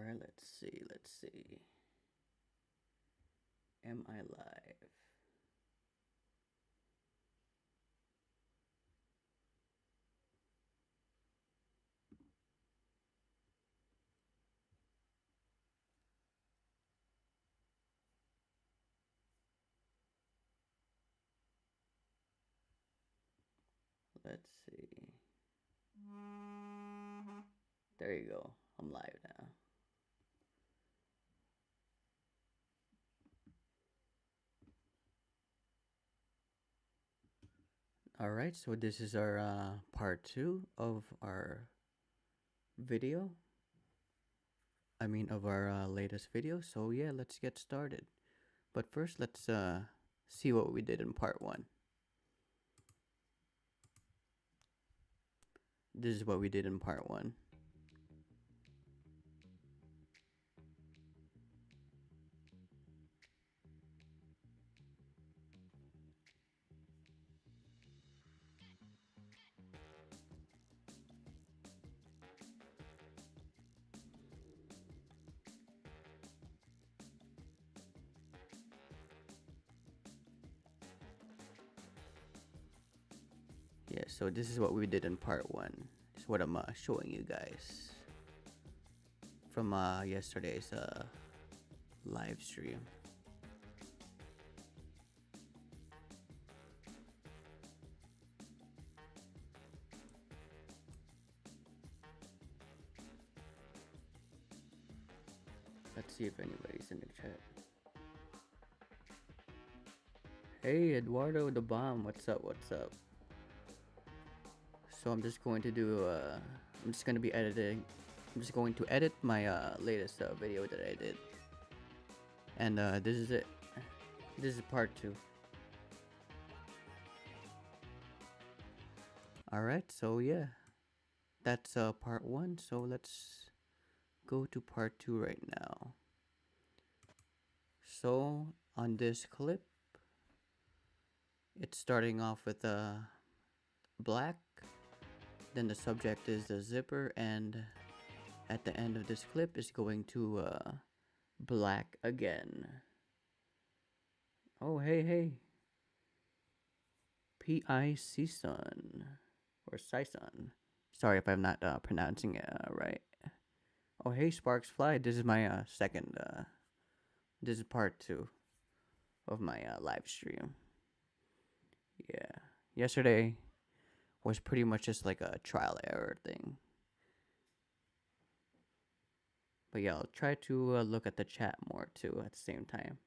Alright, let's see. Am I live? Let's see. There you go. I'm live now. Alright, so this is our part 2 of our video. Of our latest video. So yeah, let's get started. But first, let's see what we did in part 1. This is what we did in part 1. Yeah, so this is what we did in part 1. This is what I'm showing you guys from yesterday's live stream. Let's see if anybody's in the chat. Hey, Eduardo the Bomb, what's up? So I'm just going to do, I'm just going to be editing. I'm just going to edit my latest video that I did. And this is it. This is part 2. Alright, so yeah. That's part 1. So let's go to part 2 right now. So on this clip, it's starting off with black. Then the subject is the zipper, and at the end of this clip is going to black again. Oh, hey. P.I.C. Sun or Sison. Sorry if I'm not pronouncing it right. Oh, hey, Sparks Fly. This is my second. This is part 2 of my live stream. Yeah, yesterday was pretty much just like a trial error thing. But yeah, I'll try to look at the chat more too at the same time.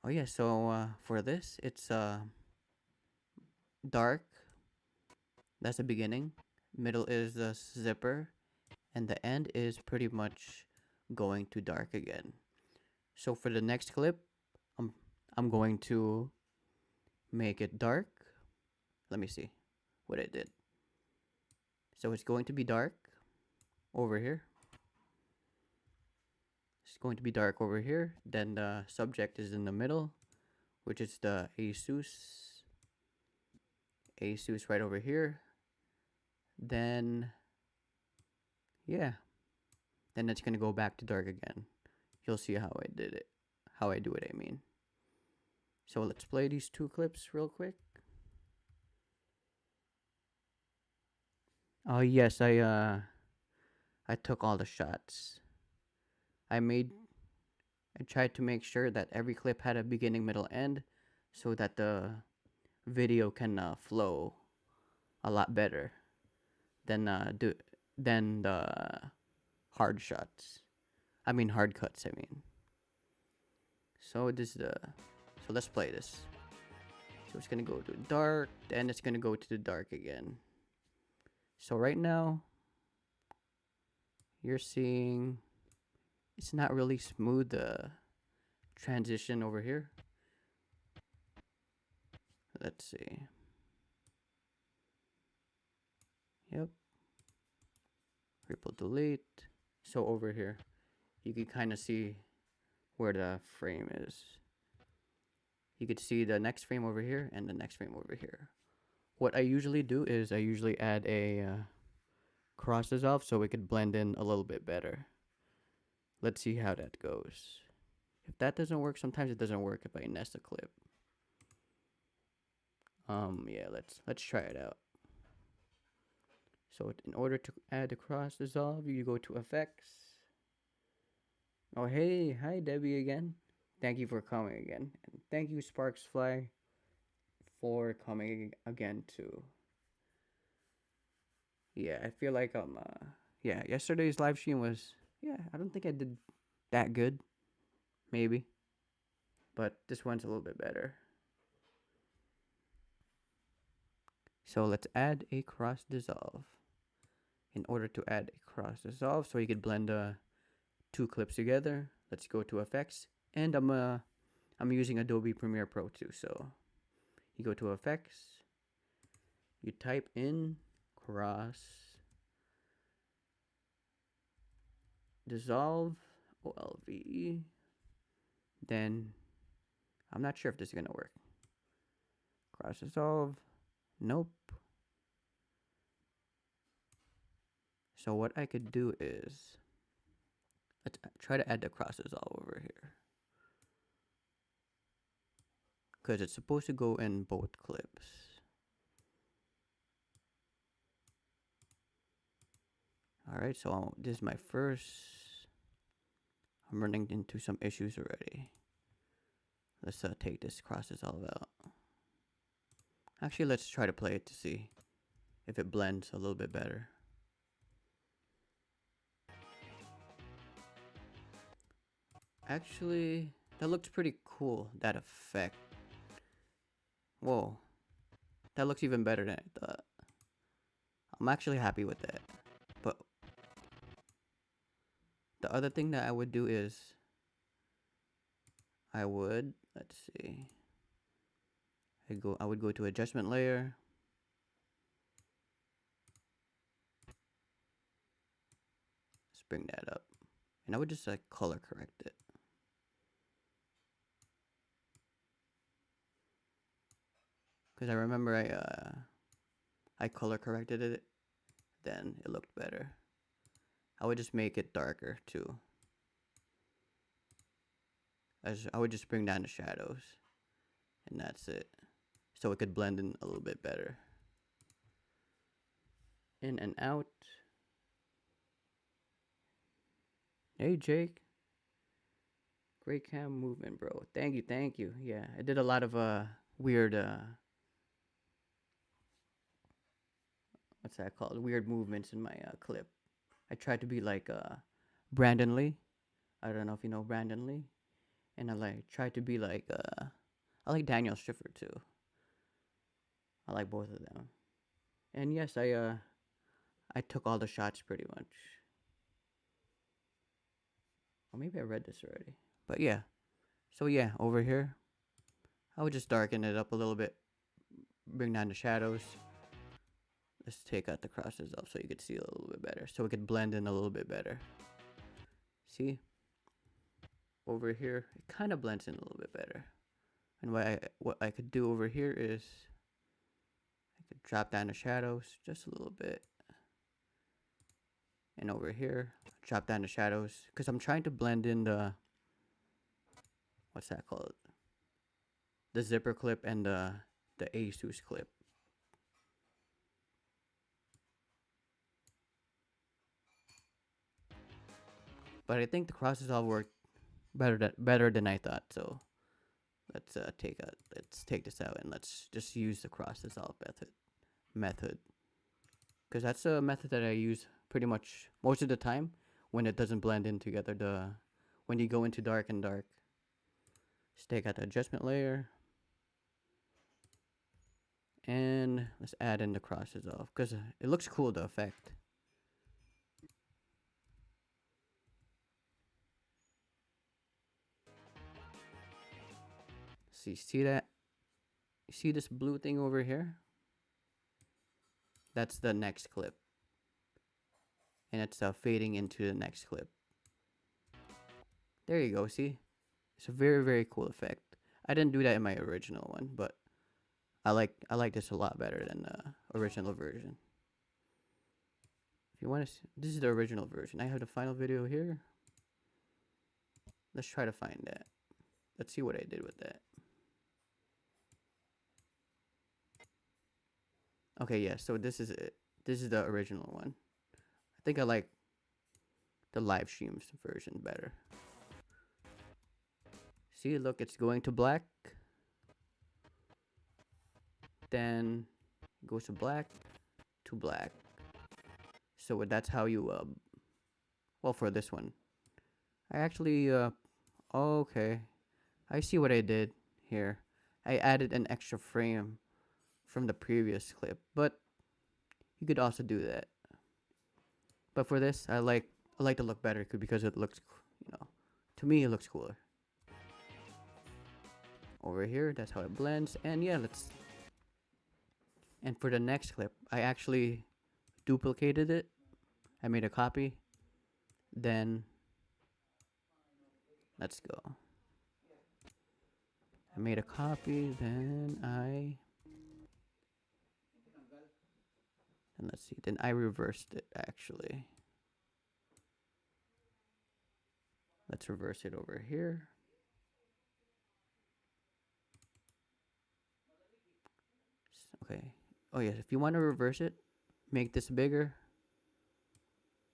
Oh yeah, so for this, it's dark. That's the beginning. Middle is the zipper, and the end is pretty much going to dark again. So for the next clip, I'm going to make it dark. Let me see what I did. So it's going to be dark over here. It's going to be dark over here. Then the subject is in the middle, which is the Asus right over here. Then yeah, then it's gonna go back to dark again. You'll see how I did it, how I do it, I mean. So let's play these 2 clips real quick. Oh yes, I took all the shots. I tried to make sure that every clip had a beginning, middle, end, so that the video can flow a lot better than the hard shots. Hard cuts. So this is so let's play this. So it's gonna go to dark, then it's gonna go to the dark again. So right now, you're seeing it's not really smooth transition over here. Let's see. Yep. Ripple delete. So over here, you can kind of see where the frame is. You could see the next frame over here and the next frame over here. What I usually do is I usually add a cross dissolve so we could blend in a little bit better. Let's see how that goes. If that doesn't work, sometimes it doesn't work if I nest a clip. Yeah, let's try it out. So in order to add the cross dissolve, you go to effects. Oh hey, hi Debbie again. Thank you for coming again. And thank you Sparksfly for coming again too. Yeah, I feel like yeah, yesterday's live stream was, yeah, I don't think I did that good, maybe. But this one's a little bit better. So let's add a cross dissolve. In order to add a cross dissolve, so you could blend two clips together, let's go to effects, and I'm using Adobe Premiere Pro too. So you go to effects, you type in cross dissolve, OLVE, then I'm not sure if this is gonna work. Cross dissolve, nope. So what I could do is, let's try to add the cross dissolve over here, because it's supposed to go in both clips. Alright, so this is my first. I'm running into some issues already. Let's take this cross dissolve out. Actually, let's try to play it to see if it blends a little bit better. Actually, that looks pretty cool, that effect. Whoa, that looks even better than I thought. I'm actually happy with that. But the other thing that I would do is, let's see, I would go to adjustment layer. Let's bring that up. And I would just like color correct it. Because I remember I color corrected it, then it looked better. I would just make it darker too. I would just bring down the shadows, and that's it. So it could blend in a little bit better. In and out. Hey Jake. Great cam movement, bro. Thank you, thank you. Yeah, I did a lot of weird what's that called? Weird movements in my clip. I tried to be like Brandon Lee. I don't know if you know Brandon Lee. And I like tried to be like I like Daniel Schiffer too. I like both of them. And yes, I took all the shots pretty much. Or maybe I read this already. But yeah. So yeah, over here, I would just darken it up a little bit. Bring down the shadows. Let's take out the crosses off so you could see a little bit better. So it could blend in a little bit better. See? Over here, it kind of blends in a little bit better. And what I could do over here is I could drop down the shadows just a little bit. And over here, drop down the shadows. Because I'm trying to blend in the, what's that called? The zipper clip and the Asus clip. But I think the crosses all worked better than I thought. So let's take this out and let's just use the cross dissolve method. Because that's a method that I use pretty much most of the time when it doesn't blend in together. When you go into dark and dark. Just take out the adjustment layer. And let's add in the cross dissolve because it looks cool, the effect. See that? You see this blue thing over here? That's the next clip. And it's fading into the next clip. There you go, see? It's a very, very cool effect. I didn't do that in my original one, but I like this a lot better than the original version. If you want to, this is the original version. I have the final video here. Let's try to find that. Let's see what I did with that. Okay, yeah, so this is it. This is the original one. I think I like the live streams version better. See, look, it's going to black. Then it goes to black, to black. So that's how you, well, for this one. I actually, okay. I see what I did here. I added an extra frame from the previous clip, but you could also do that. But for this, I like the look better because it looks, to me it looks cooler. Over here, that's how it blends, and yeah, let's. And for the next clip, I actually duplicated it. I made a copy. Then let's go. I made a copy, then and let's see, then I reversed it actually. Let's reverse it over here. Okay. Oh yes, if you want to reverse it, make this bigger.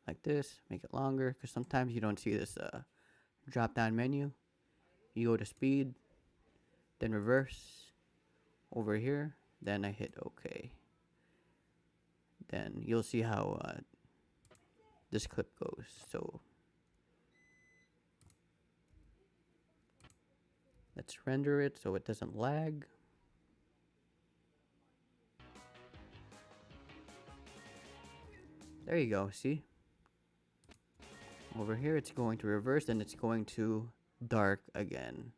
Like this, make it longer, because sometimes you don't see this drop down menu. You go to speed, then reverse over here, then I hit OK. Then you'll see how this clip goes. So let's render it so it doesn't lag. There you go, see? Over here it's going to reverse, then it's going to dark again.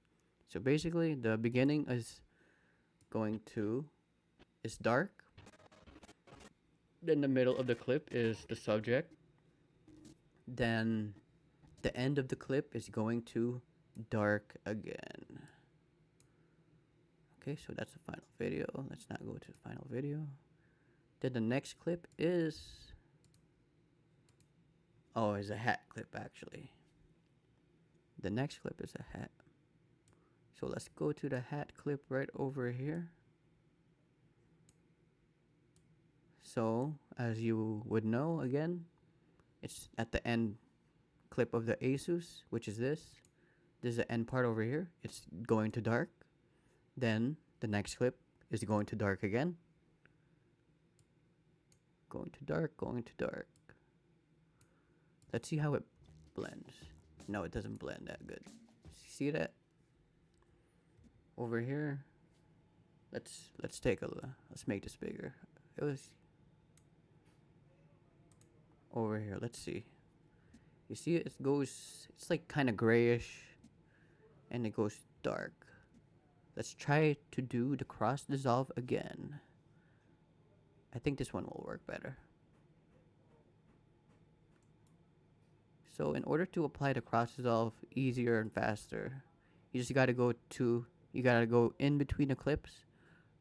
So basically the beginning is dark. Then the middle of the clip is the subject. Then the end of the clip is going to dark again. Okay, so that's the final video. Let's not go to the final video. Then the next clip is is a hat clip actually. The next clip is a hat. So let's go to the hat clip right over here. So as you would know, again, it's at the end clip of the Asus, which is this. This is the end part over here. It's going to dark. Then the next clip is going to dark again. Going to dark, going to dark. Let's see how it blends. No, it doesn't blend that good. See that? Over here. Let's take a look. Let's make this bigger. It was over here. Let's see. You see it goes, it's like kind of grayish and it goes dark. Let's try to do the cross dissolve again. I think this one will work better. So in order to apply the cross dissolve easier and faster, you just gotta go in between the clips,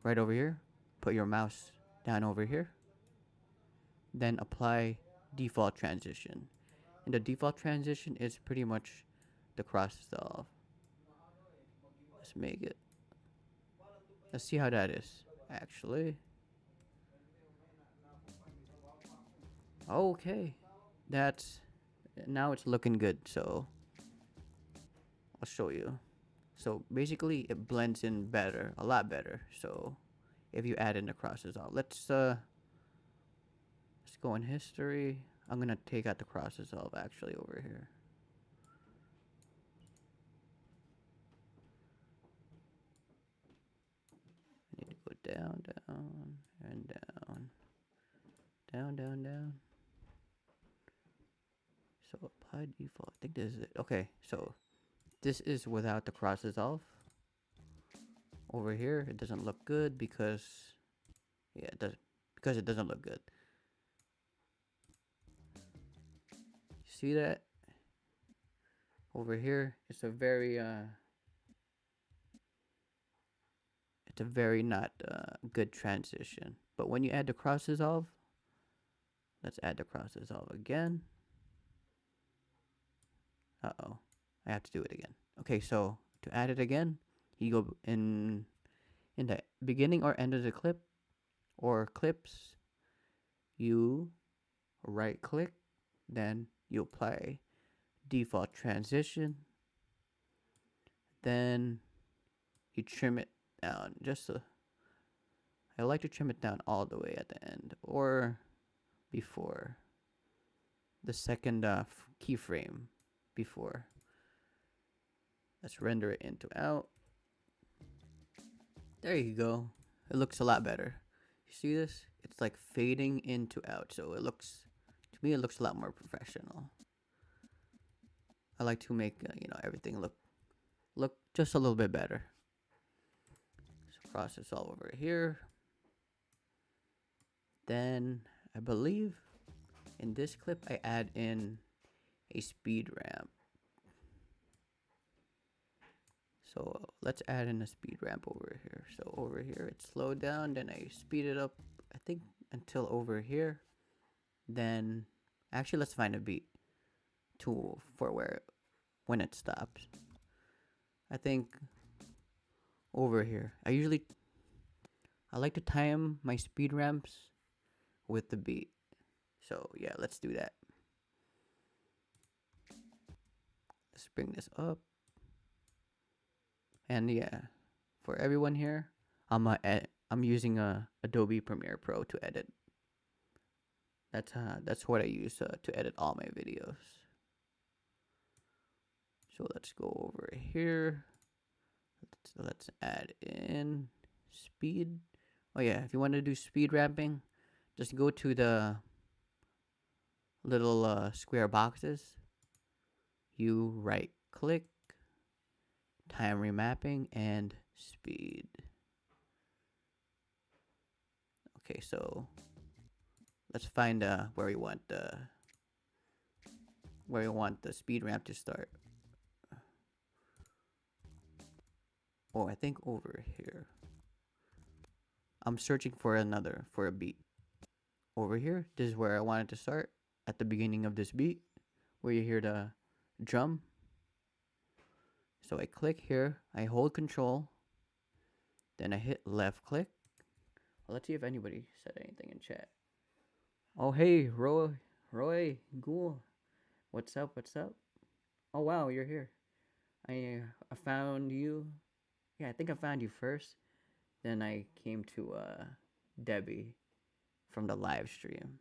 right over here, put your mouse down over here, then apply default transition. And the default transition is pretty much the cross dissolve. Let's make it. Let's see how that is, actually. Okay, now it's looking good, so I'll show you. So basically it blends in better, a lot better. So if you add in the cross dissolve, let's go in history. I'm gonna take out the cross dissolve actually over here. I need to go down, down, and down. Down, down, down. So apply default. I think this is it. Okay, so this is without the cross dissolve. Over here, it doesn't look good because, yeah, it doesn't look good. See that? Over here, it's a very not good transition. But when you add the cross dissolve, Let's add the cross dissolve again. Uh-oh. I have to do it again. Okay, so to add it again, you go in the beginning or end of the clip or clips, you right click, then you apply default transition, then you trim it down I like to trim it down all the way at the end or before the second keyframe before. Let's render it into out. There you go. It looks a lot better. You see this? It's like fading into out, so it looks, to me, it looks a lot more professional. I like to make everything look just a little bit better. So cross this all over here. Then I believe in this clip I add in a speed ramp. So let's add in a speed ramp over here. So over here it's slowed down, then I speed it up, I think until over here. Then actually let's find a beat tool for when it stops. I think over here. I like to time my speed ramps with the beat. So yeah, let's do that. Let's bring this up. And yeah, for everyone here, I'm using Adobe Premiere Pro to edit. That's what I use to edit all my videos. So let's go over here. Let's add in speed. Oh yeah, if you want to do speed ramping, just go to the little square boxes. You right click, time remapping, and speed. Okay, so let's find where we want the speed ramp to start. Oh, I think over here. I'm searching for a beat. Over here, this is where I want it to start, at the beginning of this beat, where you hear the drum. So I click here, I hold control, then I hit left click. Well, let's see if anybody said anything in chat. Oh hey, Roy Ghoul. What's up? Oh wow, you're here. I found you. Yeah, I think I found you first. Then I came to Debbie from the live stream.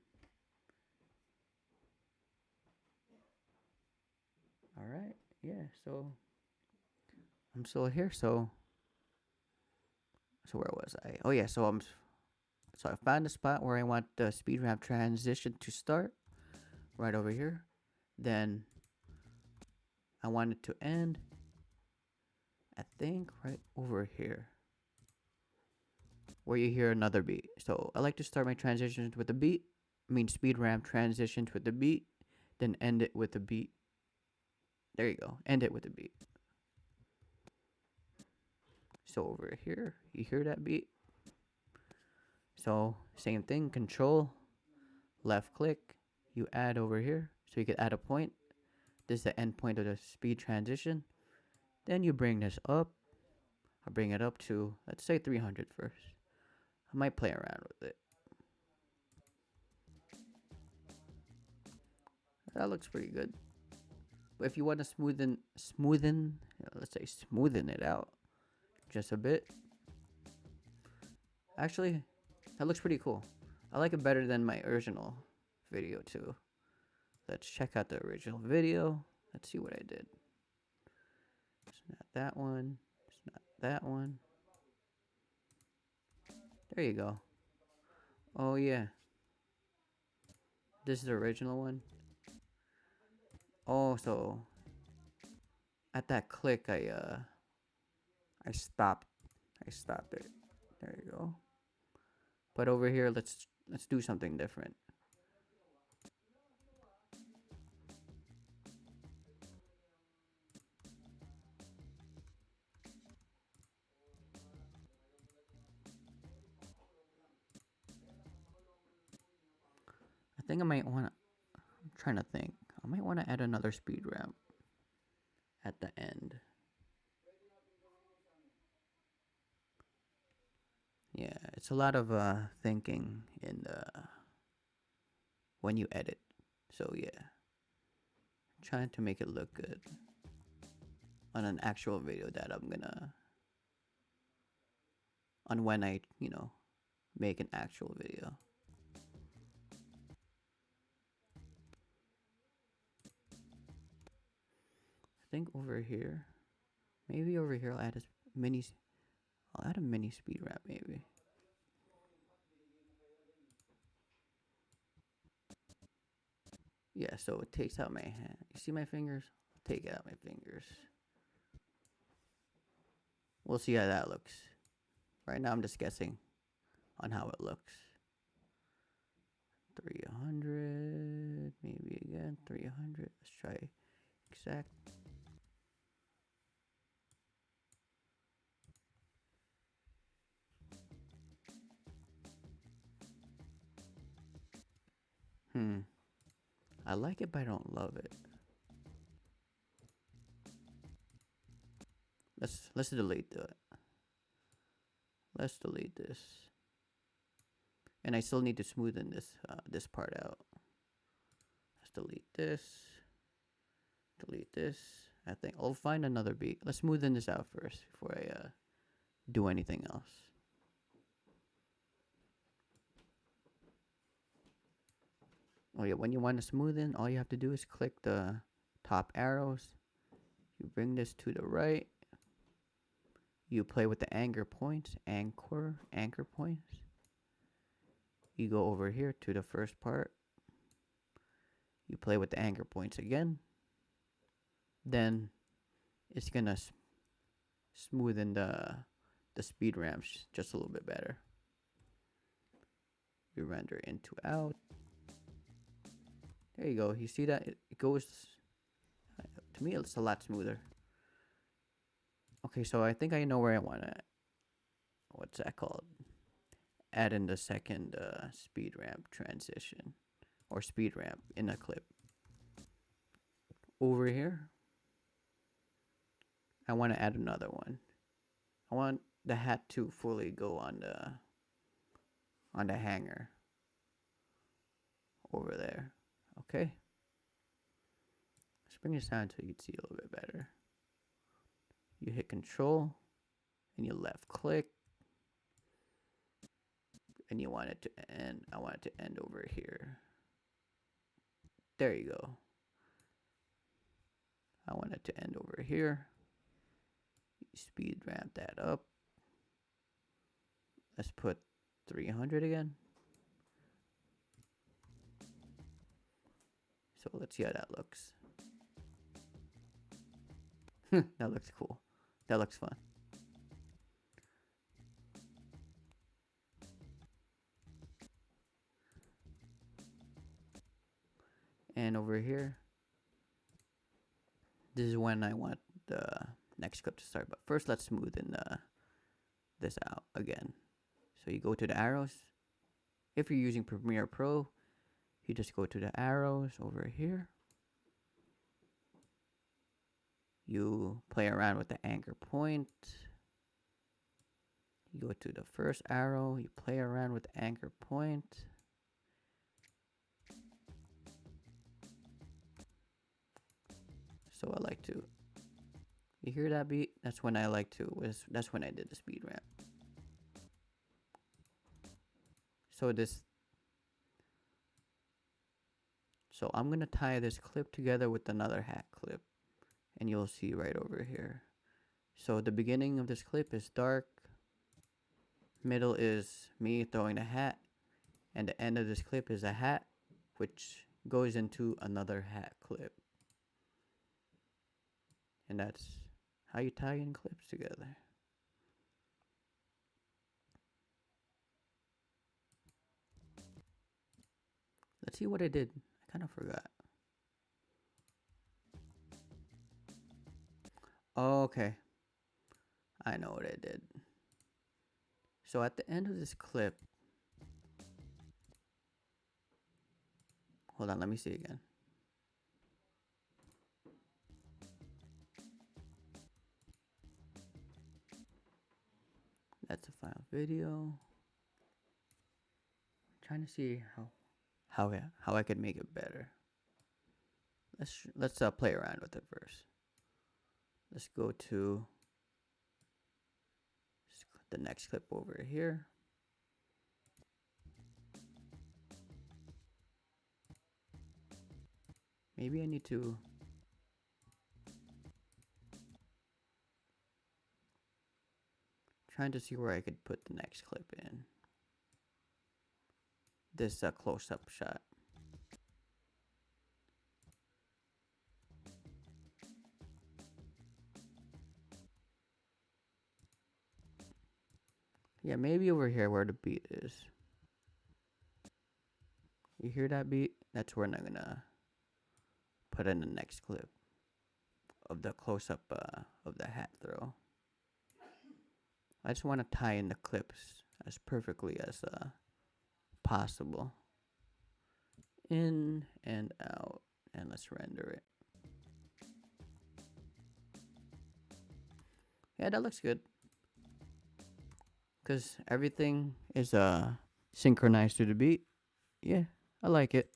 All right. Yeah, so I'm still here. So where was I? Oh yeah, so I found the spot where I want the speed ramp transition to start, right over here. Then I want it to end, I think, right over here, where you hear another beat. So I like to start my transitions with the beat. I mean speed ramp transitions with the beat, then end it with the beat. There you go. End it with a beat. So over here, you hear that beat. So same thing, control, left click, you add over here. So you can add a point. This is the end point of the speed transition. Then you bring this up. I'll bring it up to, let's say 300 first. I might play around with it. That looks pretty good. But if you want to smoothen, let's say smoothen it out just a bit. Actually, that looks pretty cool. I like it better than my original video too. Let's check out the original video. Let's see what I did. It's not that one. It's not that one. There you go. Oh yeah. This is the original one. Oh, so at that click I stopped it. There you go. But over here let's do something different. I think I might want to, I'm trying to think. I might want to add another speed ramp at the end. Yeah, it's a lot of thinking in the when you edit. So yeah, trying to make it look good on an actual video that I'm gonna on when I, make an actual video. I think over here, maybe over here I'll add a mini I'll add a mini speed ramp maybe. Yeah, so it takes out my hand. You see my fingers? Take out my fingers. We'll see how that looks. Right now I'm just guessing on how it looks. 300, maybe again, 300. Let's try exact. I like it, but I don't love it. Let's delete that. Let's delete this. And I still need to smoothen this part out. Let's delete this. Delete this. I think I'll find another beat. Let's smoothen this out first before I do anything else. Oh yeah, when you want to smoothen, all you have to do is click the top arrows. You bring this to the right. You play with the anchor points, anchor points. You go over here to the first part. You play with the anchor points again. Then it's gonna smoothen the speed ramps just a little bit better. We render into out. There you go. You see that? It goes, to me, it's a lot smoother. Okay, so I think I know where I want to, what's that called? Add in the second speed ramp transition or speed ramp in a clip. Over here, I want to add another one. I want the hat to fully go on the hanger over there. Okay. Let's bring this down so you can see a little bit better. You hit Control and you left click, and you want it to end. I want it to end over here. There you go. I want it to end over here. Speed ramp that up. Let's put 300 again. So let's see how that looks. That looks cool. That looks fun. And over here, this is when I want the next clip to start. But first, let's smoothen this out again. So you go to the arrows. If you're using Premiere Pro, you just go to the arrows over here. You play around with the anchor point. You go to the first arrow. You play around with the anchor point. So I like to, you hear that beat? That's when I like to, that's when I did the speed ramp. So I'm gonna tie this clip together with another hat clip, and you'll see right over here. So the beginning of this clip is dark, middle is me throwing a hat, and the end of this clip is a hat, which goes into another hat clip. And that's how you tie in clips together. Let's see what I did. I kind of forgot. Oh, okay. I know what I did. So at the end of this clip, Hold on, let me see again. That's a final video. Trying to see how I could make it better. Let's play around with it first. Let's go to the next clip over here. Maybe I need to trying to see where I could put the next clip in. This close-up shot. Yeah, maybe over here where the beat is. You hear that beat? That's where I'm gonna put in the next clip of the close-up of the hat throw. I just want to tie in the clips as perfectly as possible. In and out, and let's render it. Yeah, that looks good. Because everything is synchronized to the beat. Yeah, I like it.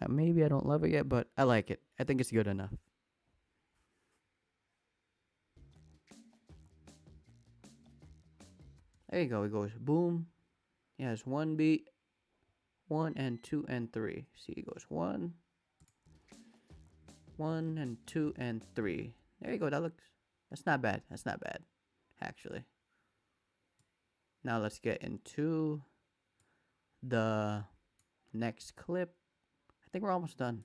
Maybe I don't love it yet, but I like it. I think it's good enough. There you go. It goes boom. It has one beat, 1 and 2 and 3. See, it goes 1 and 2 and 3. There you go. That's not bad. That's not bad, actually. Now let's get into the next clip. I think we're almost done.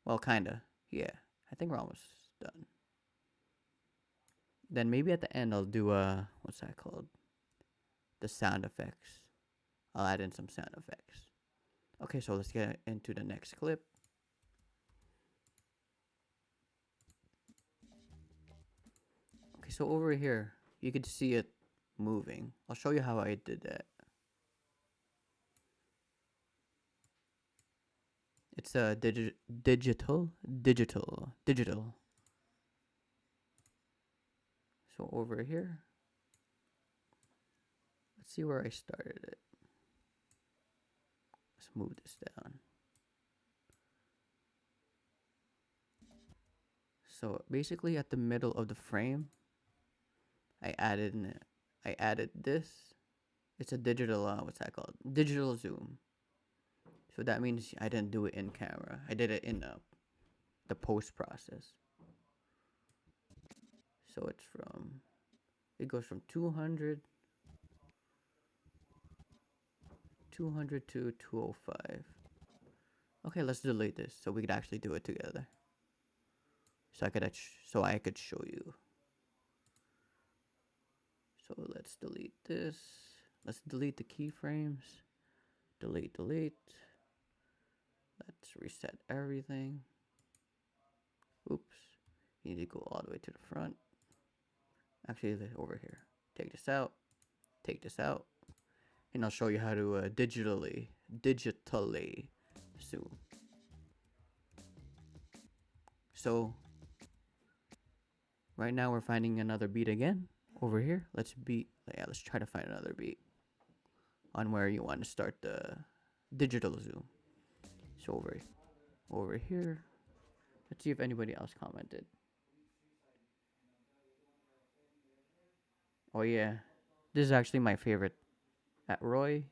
Well, kinda. Yeah, I think we're almost done. Then maybe at the end I'll do what's that called? The sound effects. I'll add in some sound effects. Okay, so let's get into the next clip. Okay, so over here, you could see it moving. I'll show you how I did that. It's a digital. So over here, let's see where I started it. Let's move this down. So basically at the middle of the frame, I added this. It's a digital, what's that called? Digital zoom. So that means I didn't do it in camera. I did it in the post process. So it goes from 200 to 205. Okay, let's delete this so we could actually do it together. So I could show you. So let's delete this. Let's delete the keyframes. Delete. Let's reset everything. Oops. You need to go all the way to the front. Actually, over here. Take this out. And I'll show you how to digitally zoom. So right now we're finding another beat again over here. Let's try to find another beat on where you want to start the digital zoom. So over here, let's see if anybody else commented. Oh yeah, this is actually my favorite. At Roy,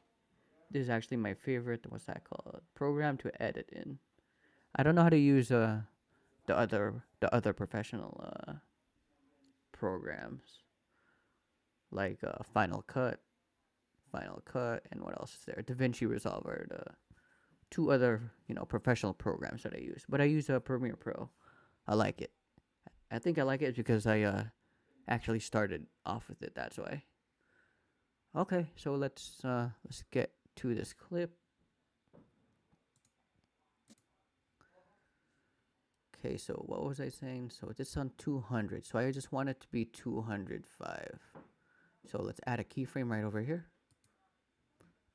this is actually my favorite. What's that called? Program to edit in. I don't know how to use the other professional programs like Final Cut, and what else is there? DaVinci Resolve are the two other professional programs that I use. But I use Premiere Pro. I like it. I think I like it because I actually started off with it. That's why. Okay, so let's get to this clip. Okay, so what was I saying? So it's on 200. So I just want it to be 205. So let's add a keyframe right over here.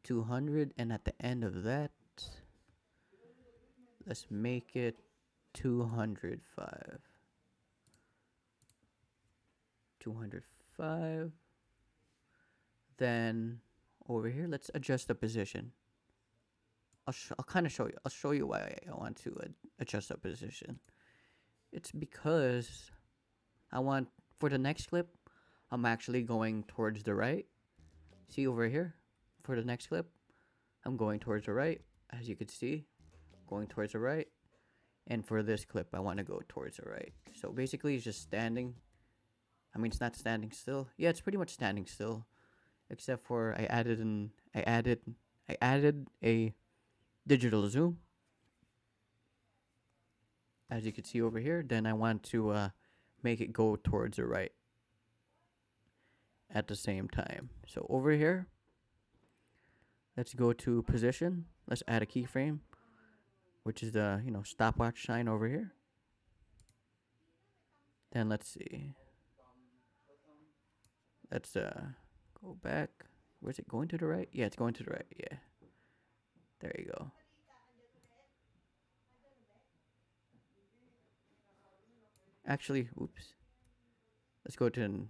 200, and at the end of that, Let's make it 205. 205. Then over here, let's adjust the position. I'll kind of show you. I'll show you why I want to adjust the position. It's because I want, for the next clip, I'm actually going towards the right. See over here? For the next clip, I'm going towards the right. As you can see, going towards the right. And for this clip, I want to go towards the right. So basically, it's just standing. I mean, it's not standing still. Yeah, it's pretty much standing still, except for I added a digital zoom, as you can see over here. Then I want to make it go towards the right at the same time. So over here, let's go to position. Let's add a keyframe, which is the stopwatch sign over here. Then let's see. Let's go back. Where's it going, to the right? Yeah, it's going to the right. Yeah. There you go. Actually, oops. Let's go to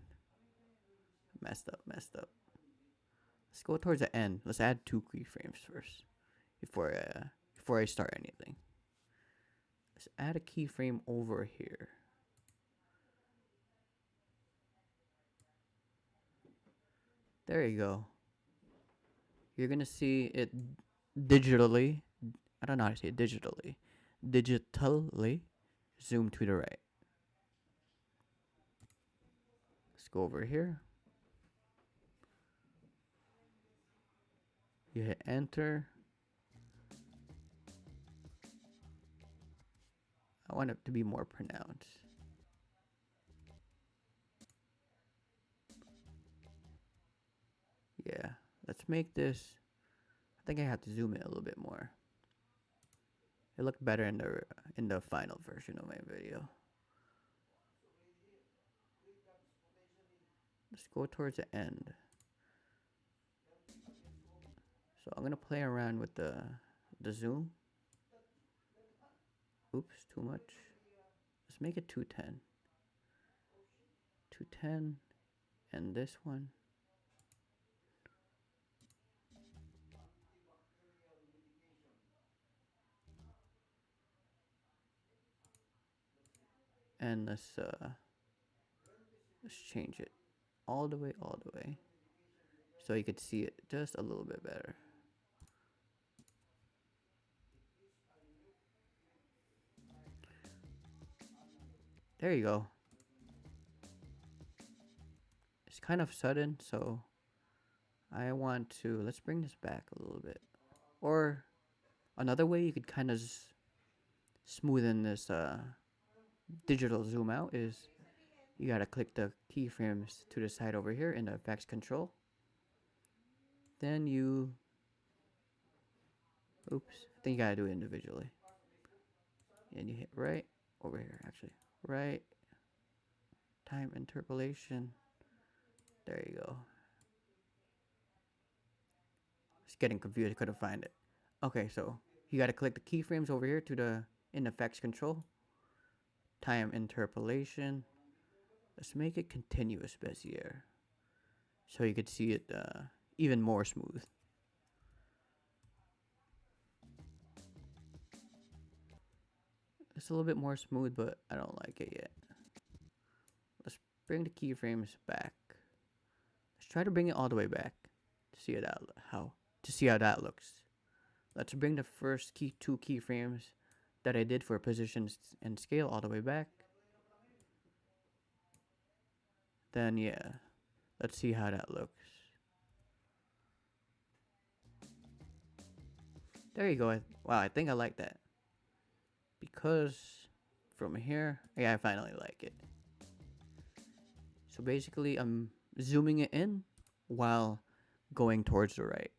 messed up. Let's go towards the end. Let's add 2 keyframes first before I start anything. Let's add a keyframe over here. There you go. You're gonna see it digitally. I don't know how to say it. Digitally zoom to the right. Let's go over here. You hit enter. I want it to be more pronounced. Yeah, let's make this. I think I have to zoom in a little bit more. It looked better in the final version of my video. Let's go towards the end. So I'm gonna play around with the zoom. Oops, too much. Let's make it 210. 210, and this one. And let's change it all the way, so you could see it just a little bit better. There you go. It's kind of sudden, so I want to, let's bring this back a little bit. Or another way you could kind of smoothen this digital zoom out is you gotta click the keyframes to the side over here in the effects control. Then you, oops, I think you gotta do it individually. And you hit right over here, actually. Right. Time interpolation. There you go. Just getting confused, couldn't find it. Okay, so you gotta click the keyframes over here to the in effects control. Time interpolation. Let's make it continuous Bezier, so you could see it even more smooth. It's a little bit more smooth, but I don't like it yet. Let's bring the keyframes back. Let's try to bring it all the way back to see how that looks. Let's bring the first 2 keyframes that I did for position and scale all the way back. Then yeah, let's see how that looks. There you go. Wow, I think I like that. Because from here, yeah, I finally like it. So basically, I'm zooming it in while going towards the right.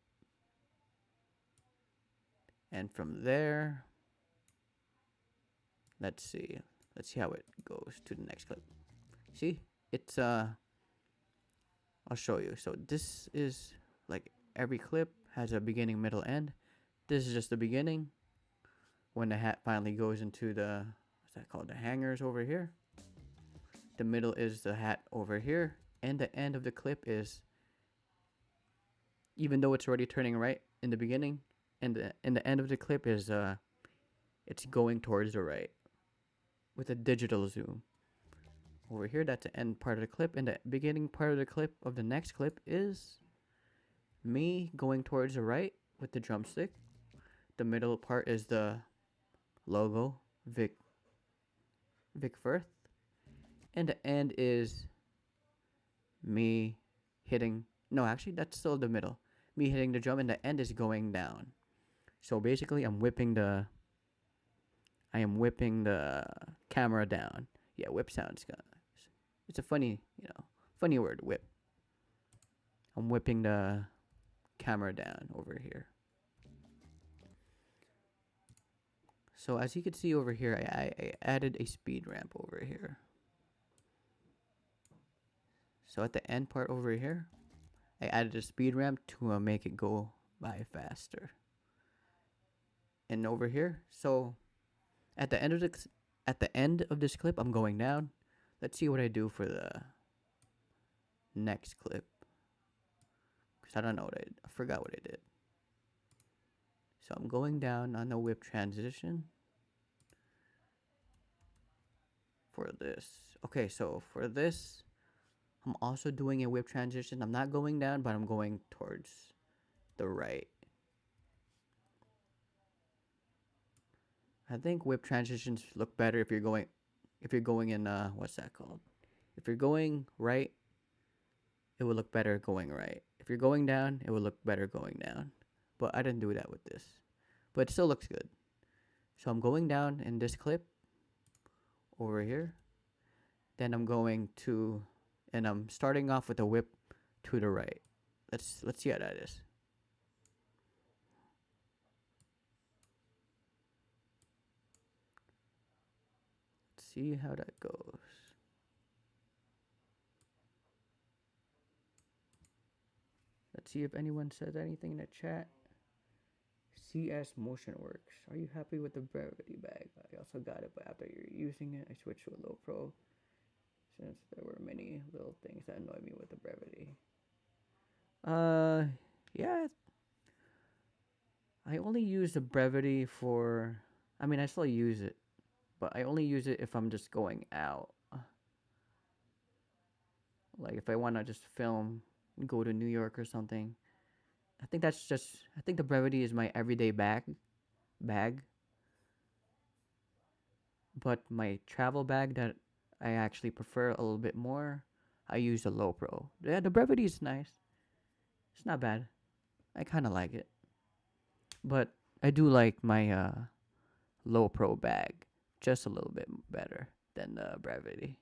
And from there, let's see how it goes to the next clip. See, it's I'll show you. So this is like every clip has a beginning, middle, end. This is just the beginning. when the hat finally goes into the, what's that called, the hangers over here. The middle is the hat over here, and the end of the clip is, even though it's already turning right in the beginning, and the end of the clip is it's going towards the right with a digital zoom. Over here, that's the end part of the clip, and the beginning part of the clip of the next clip is me going towards the right with the drumstick. The middle part is the logo, Vic Firth, and the end is me hitting. No, actually, that's still the middle. Me hitting the drum, and the end is going down. So basically, I am whipping the camera down. Yeah, whip sounds good. It's a funny, funny word, whip. I'm whipping the camera down over here. So as you can see over here, I added a speed ramp over here. So at the end part over here, I added a speed ramp to make it go by faster. And over here, so at the end of this clip, I'm going down. Let's see what I do for the next clip. Cause I don't know I forgot what I did. So I'm going down on the whip transition for this. Okay, so for this, I'm also doing a whip transition. I'm not going down, but I'm going towards the right. I think whip transitions look better if you're going in what's that called? If you're going right, it will look better going right. If you're going down, it will look better going down. But I didn't do that with this. But it still looks good. So I'm going down in this clip over here. Then I'm going to, and I'm starting off with a whip to the right. Let's see how that is. Let's see how that goes. Let's see if anyone says anything in the chat. CS Motion Works. Are you happy with the brevity bag? I also got it, but after you're using it, I switched to a low pro since there were many little things that annoyed me with the brevity. Yeah. I only use the brevity for, I mean, I still use it, but I only use it if I'm just going out. Like if I want to just film, go to New York or something. I think the brevity is my everyday bag. But my travel bag that I actually prefer a little bit more, I use the low pro. Yeah, the brevity is nice. It's not bad. I kind of like it. But I do like my low pro bag just a little bit better than the brevity.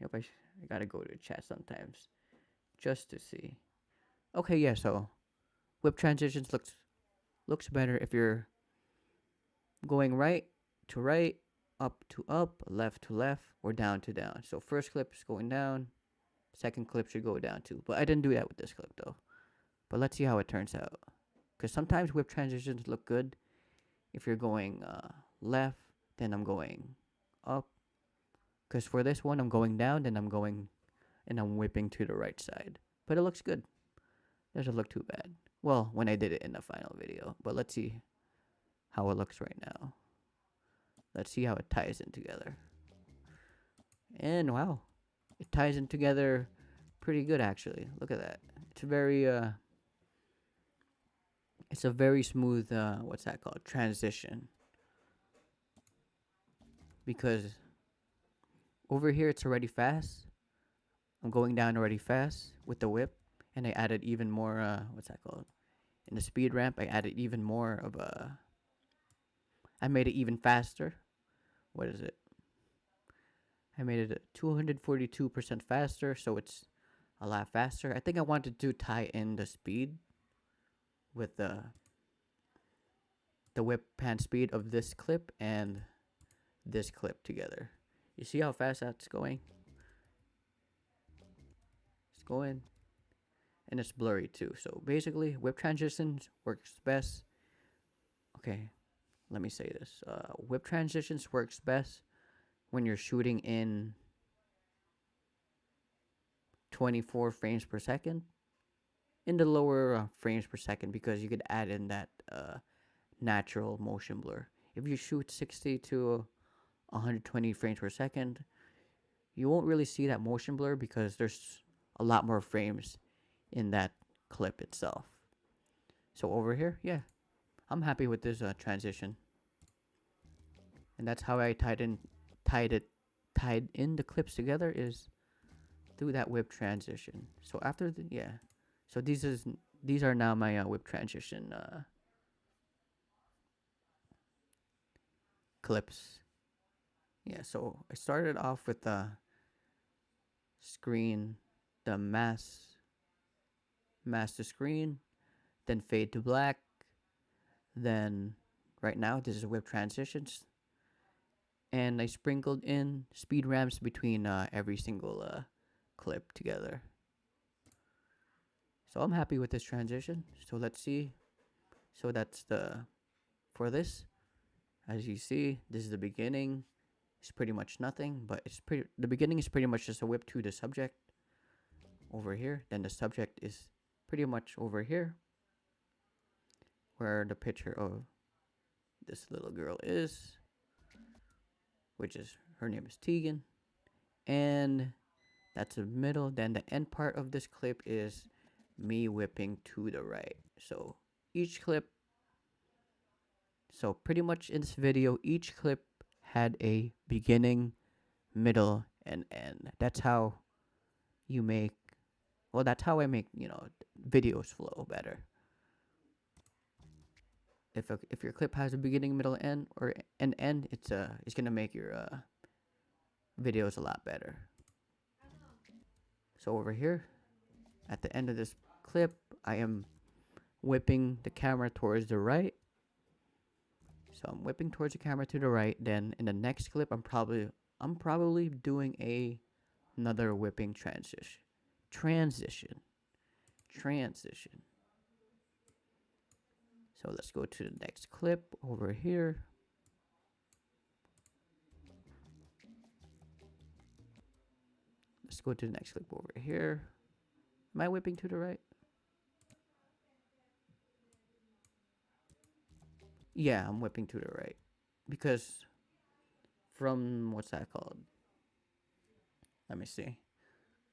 Yep, I gotta go to chat sometimes just to see. Okay, yeah. So whip transitions looks better if you're going right to right, up to up, left to left, or down to down. So first clip is going down, second clip should go down too. But I didn't do that with this clip though. But let's see how it turns out. Because sometimes whip transitions look good if you're going left, then I'm going up. Because for this one, I'm going down, then I'm going and I'm whipping to the right side. But it looks good. Doesn't look too bad. Well, when I did it in the final video. But let's see how it looks right now. Let's see how it ties in together. And wow, it ties in together pretty good actually. Look at that. It's a very smooth what's that called? Transition. Because over here it's already fast. I'm going down already fast with the whip, and I added even more what's that called? In the speed ramp, I added even more of a, I made it even faster. What is it? I made it 242% faster, so it's a lot faster. I think I wanted to tie in the speed with the whip pan speed of this clip and this clip together. You see how fast that's going? It's going, and it's blurry too. So basically, whip transitions works best Okay, let me say this. Whip transitions works best when you're shooting in 24 frames per second, in the lower frames per second, because you could add in that natural motion blur. If you shoot 60 to 120 frames per second, you won't really see that motion blur because there's a lot more frames in that clip itself. So over here, yeah, I'm happy with this transition, and that's how I tied in the clips together, is through that whip transition. So after the, yeah, so these are now my whip transition clips. Yeah, so I started off with the screen, the mask to screen, then fade to black, then right now this is whip transitions, and I sprinkled in speed ramps between every single clip together. So I'm happy with this transition. So let's see. So that's the, for this, as you see, this is the beginning. It's pretty much nothing, but the beginning is pretty much just a whip to the subject over here. Then the subject is pretty much over here, where the picture of this little girl is, which is, her name is Tegan. And that's the middle. Then the end part of this clip is me whipping to the right. So each clip, so pretty much in this video, each clip had a beginning, middle, and end. That's how you make, well, that's how I make, videos flow better. If your clip has a beginning, middle, end, or an end, it's gonna make your videos a lot better. So over here, at the end of this clip, I am whipping the camera towards the right. So I'm whipping towards the camera to the right. Then in the next clip, I'm probably doing another whipping transition. So let's go to the next clip over here. Let's go to the next clip over here. Am I whipping to the right? Yeah, I'm whipping to the right. Because from, what's that called? Let me see.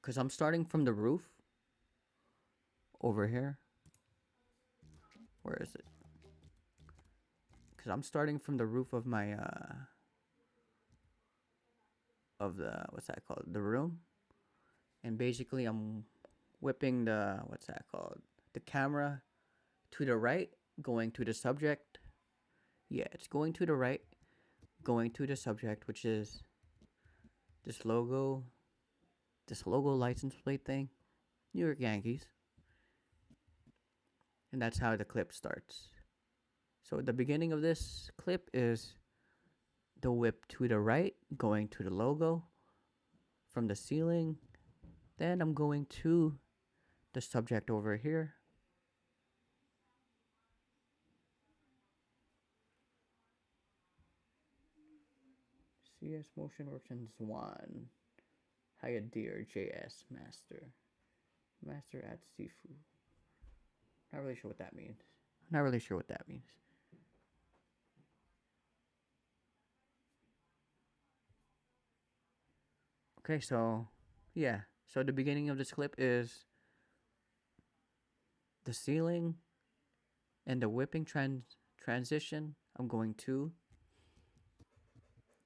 Because I'm starting from the roof over here. Where is it? Because I'm starting from the roof of my, of the, what's that called? The room. And basically I'm whipping the, what's that called? The camera to the right, going to the subject. Yeah, it's going to the right, going to the subject, which is this logo license plate thing, New York Yankees. And that's how the clip starts. So the beginning of this clip is the whip to the right, going to the logo from the ceiling. Then I'm going to the subject over here. CS Motion Works in Swan. Hire Deer JS Master at Sifu. Not really sure what that means. Okay, so yeah. So the beginning of this clip is the ceiling and the whipping transition. I'm going to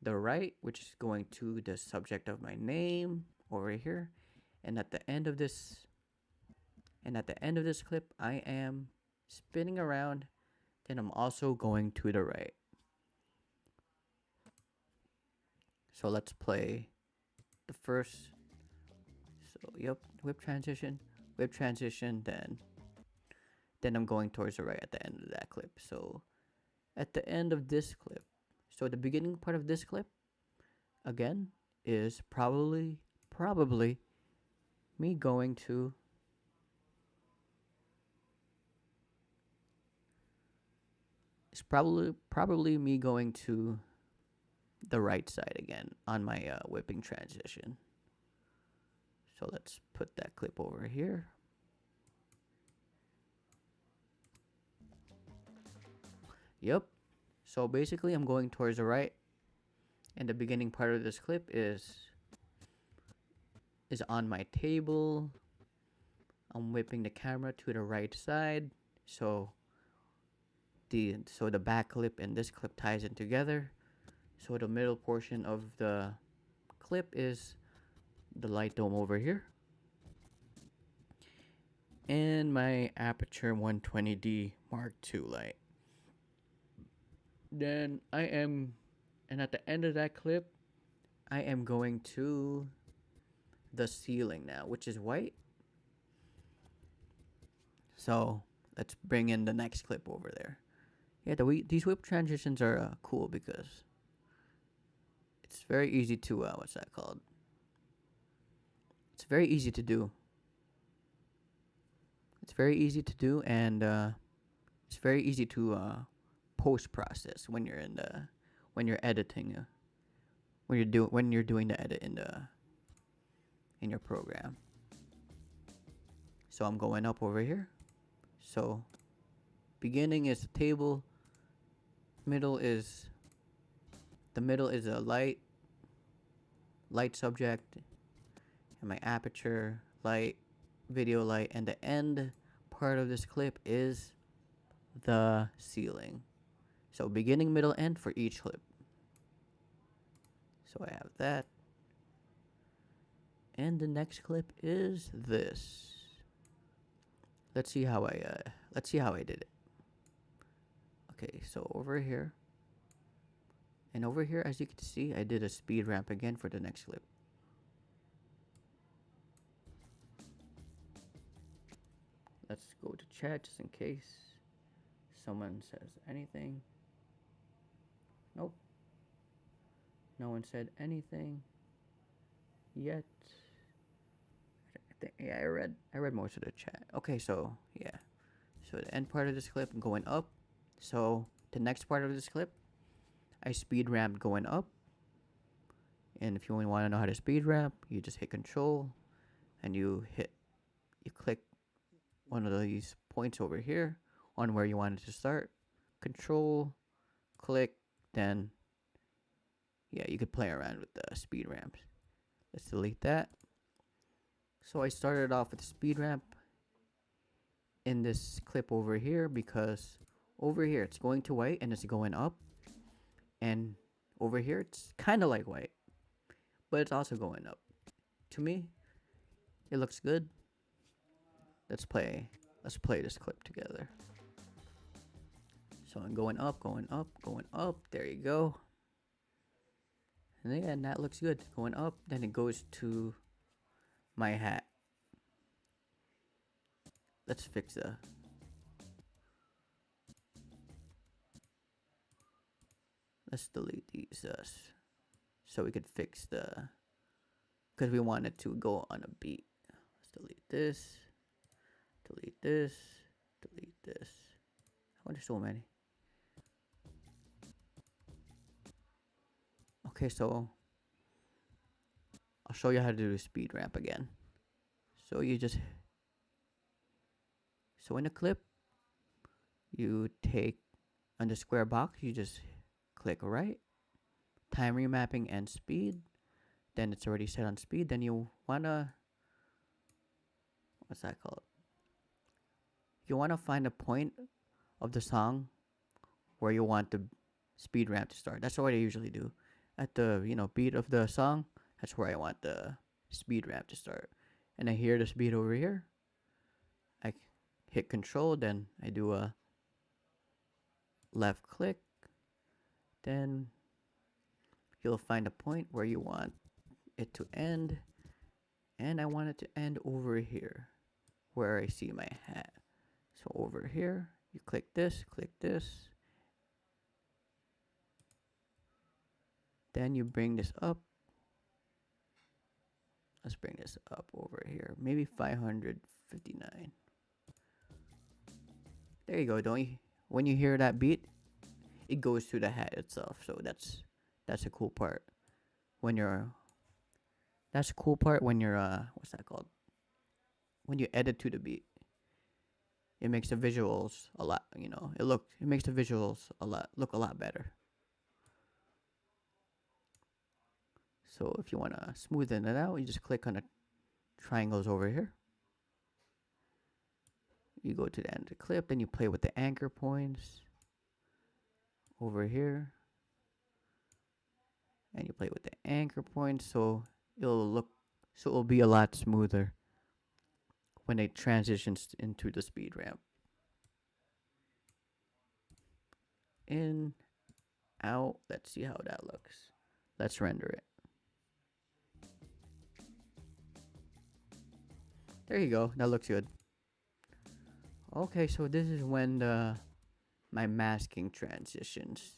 the right, which is going to the subject of my name over here. And at the end of this clip, I am spinning around. Then I'm also going to the right. So let's play the first. So yep, whip transition, then I'm going towards the right at the end of that clip. So at the end of this clip, so the beginning part of this clip, again, is probably me going to probably me going to the right side again on my whipping transition. So let's put that clip over here. Yep. So basically I'm going towards the right, and the beginning part of this clip is on my table. I'm whipping the camera to the right side, so the back clip and this clip ties in together. So the middle portion of the clip is the light dome over here, and my aperture 120D Mark II light. Then and at the end of that clip, I am going to the ceiling now, which is white. So let's bring in the next clip over there. Yeah, these whip transitions are cool because it's very easy to what's that called? It's very easy to do. It's very easy to do, and it's very easy to post process when you're when you're editing when you're doing the edit in your program. So I'm going up over here. So beginning is the table, middle is a light subject, and my aperture light, video light, and the end part of this clip is the ceiling. So beginning, middle, end for each clip. So I have that. And the next clip is this. Let's see how I did it. Okay, so over here. And over here, as you can see, I did a speed ramp again for the next clip. Let's go to chat just in case someone says anything. Nope. No one said anything yet. Yeah, I read most of the chat. Okay, so yeah. So the end part of this clip, I'm going up. So the next part of this clip, I speed ramped going up. And if you only want to know how to speed ramp, you just hit Control, and you click one of these points over here on where you want it to start. Control, click, then yeah, you could play around with the speed ramps. Let's delete that. So I started off with the speed ramp in this clip over here because over here it's going to white and it's going up, and over here it's kind of like white, but it's also going up. To me, it looks good. Let's play this clip together. So I'm going up, going up, going up. There you go. And yeah, and that looks good. Going up, then it goes to my hat. Let's fix let's delete these so we could fix because we want it to go on a beat. Let's delete this, delete this, delete this. Why there's so many? Okay, so I'll show you how to do the speed ramp again. So so in a clip, you take on the square box, you just click right, time remapping and speed. Then it's already set on speed. Then you wanna, what's that called? You wanna find a point of the song where you want the speed ramp to start. That's what I usually do. At the beat of the song, that's where I want the speed ramp to start. And I hear the speed over here. I hit Control, then I do a left click. Then you'll find a point where you want it to end, and I want it to end over here where I see my hat. So over here, you click this, then you bring this up. Let's bring this up over here, maybe 559. There you go. Don't you? When you hear that beat, it goes to the hat itself. So that's a cool part when you're that's a cool part when you're what's that called? When you edit to the beat. It makes the visuals a lot, it makes the visuals look a lot better. So if you want to smoothen it out, you just click on the triangles over here. You go to the end of the clip, then you play with the anchor points over here. And you play with the anchor points so it'll be a lot smoother when it transitions into the speed ramp. In, out, let's see how that looks. Let's render it. There you go, that looks good. Okay, so this is when my masking transitions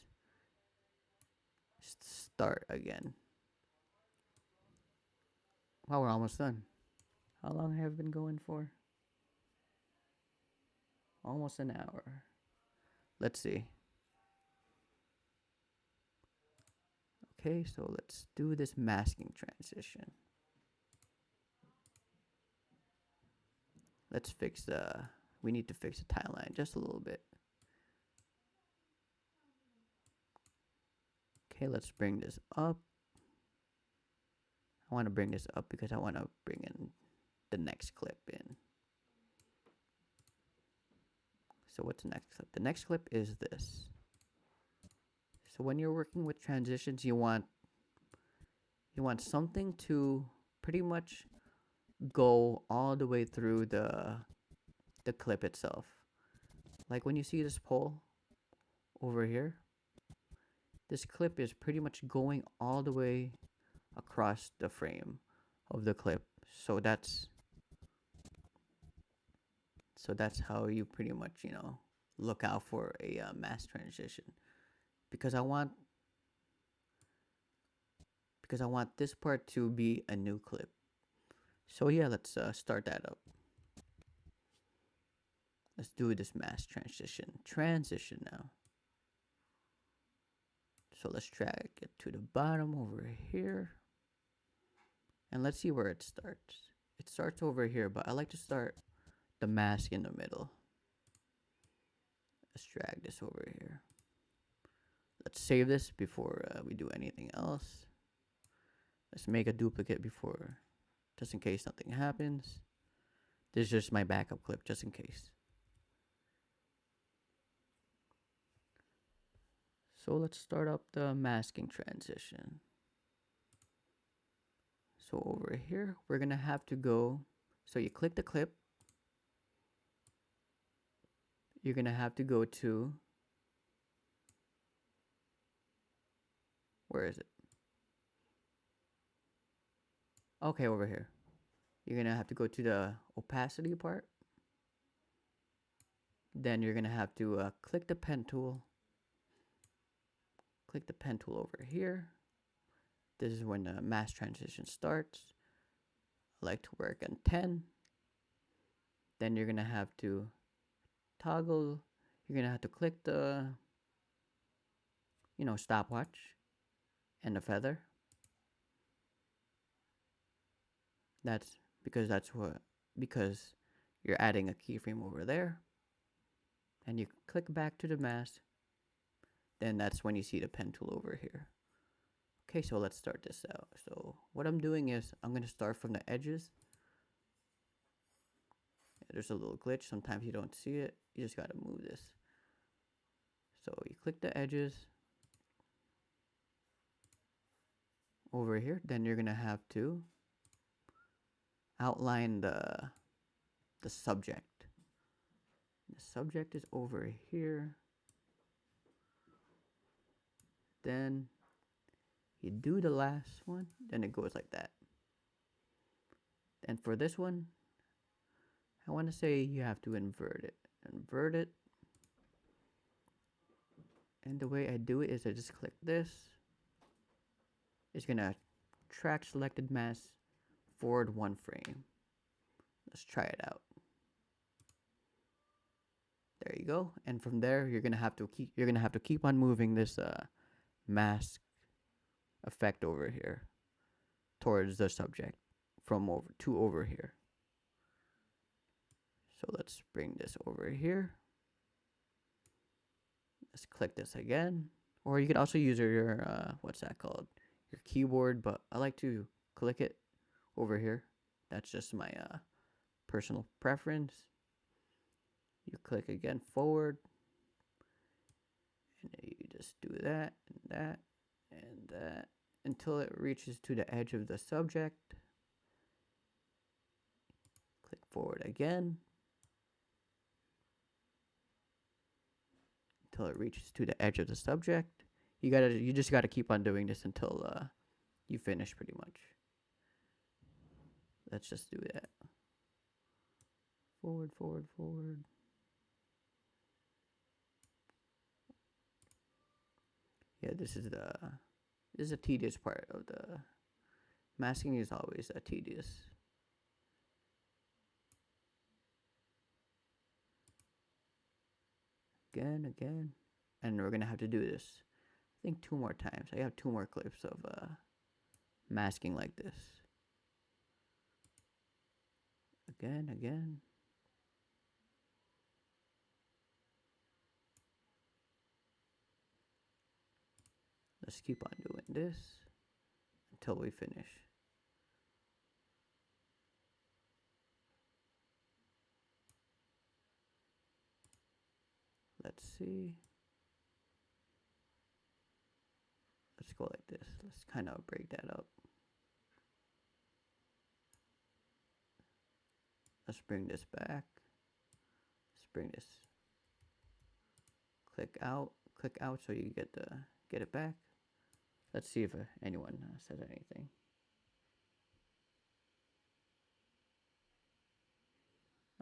start again. Wow, we're almost done. How long have I been going for? Almost an hour. Let's see. Okay, so let's do this masking transition. Let's fix we need to fix the timeline just a little bit. Okay, let's bring this up. I want to bring this up because I want to bring in the next clip in. So what's the next clip? The next clip is this. So when you're working with transitions, you want something to pretty much go all the way through the clip itself. Like when you see this pole over here, this clip is pretty much going all the way across the frame of the clip. So that's how you pretty much, look out for a mass transition. Because I want this part to be a new clip. So yeah, let's start that up. Let's do this mass transition now. So let's drag it to the bottom over here. And let's see where it starts. It starts over here, but I like to start the mask in the middle. Let's drag this over here. Let's save this before we do anything else. Let's make a duplicate before, just in case something happens. This is just my backup clip, just in case. So let's start up the masking transition. So over here, we're gonna have to go, so you click the clip. You're gonna have to go to, where is it? Okay, over here. You're gonna have to go to the opacity part. Then you're gonna have to click the pen tool. Click the pen tool over here. This is when the mass transition starts. I like to work on 10. Then you're gonna have to toggle. You're gonna have to click the, stopwatch and the feather. That's because you're adding a keyframe over there. And you click back to the mask. Then that's when you see the pen tool over here. Okay, so let's start this out. So what I'm doing is I'm going to start from the edges. There's a little glitch. Sometimes you don't see it. You just got to move this. So you click the edges over here. Then you're going to have to outline the subject. The subject is over here. Then you do the last one, then it goes like that. And for this one, I want to say you have to invert it. Invert it. And the way I do it is I just click this. It's going to track selected mask forward 1 frame. Let's try it out. There you go. And from there, you're gonna have to keep on moving this mask effect over here towards the subject from over here. So let's bring this over here. Let's click this again. Or you can also use your what's that called? Your keyboard, but I like to click it over here. That's just my personal preference. You click again forward, and you just do that and that and that until it reaches to the edge of the subject. Click forward again until it reaches to the edge of the subject. You just gotta keep on doing this until you finish pretty much. Let's just do that. Forward, forward, forward. Yeah, this is a tedious part of the masking. Is always a tedious. Again, and we're gonna have to do this. I think 2 more times. I have 2 more clips of masking like this. Again. Let's keep on doing this until we finish. Let's see. Let's go like this. Let's kind of break that up. Let's bring this back. Let's bring this. Click out so you get it back. Let's see if anyone says anything.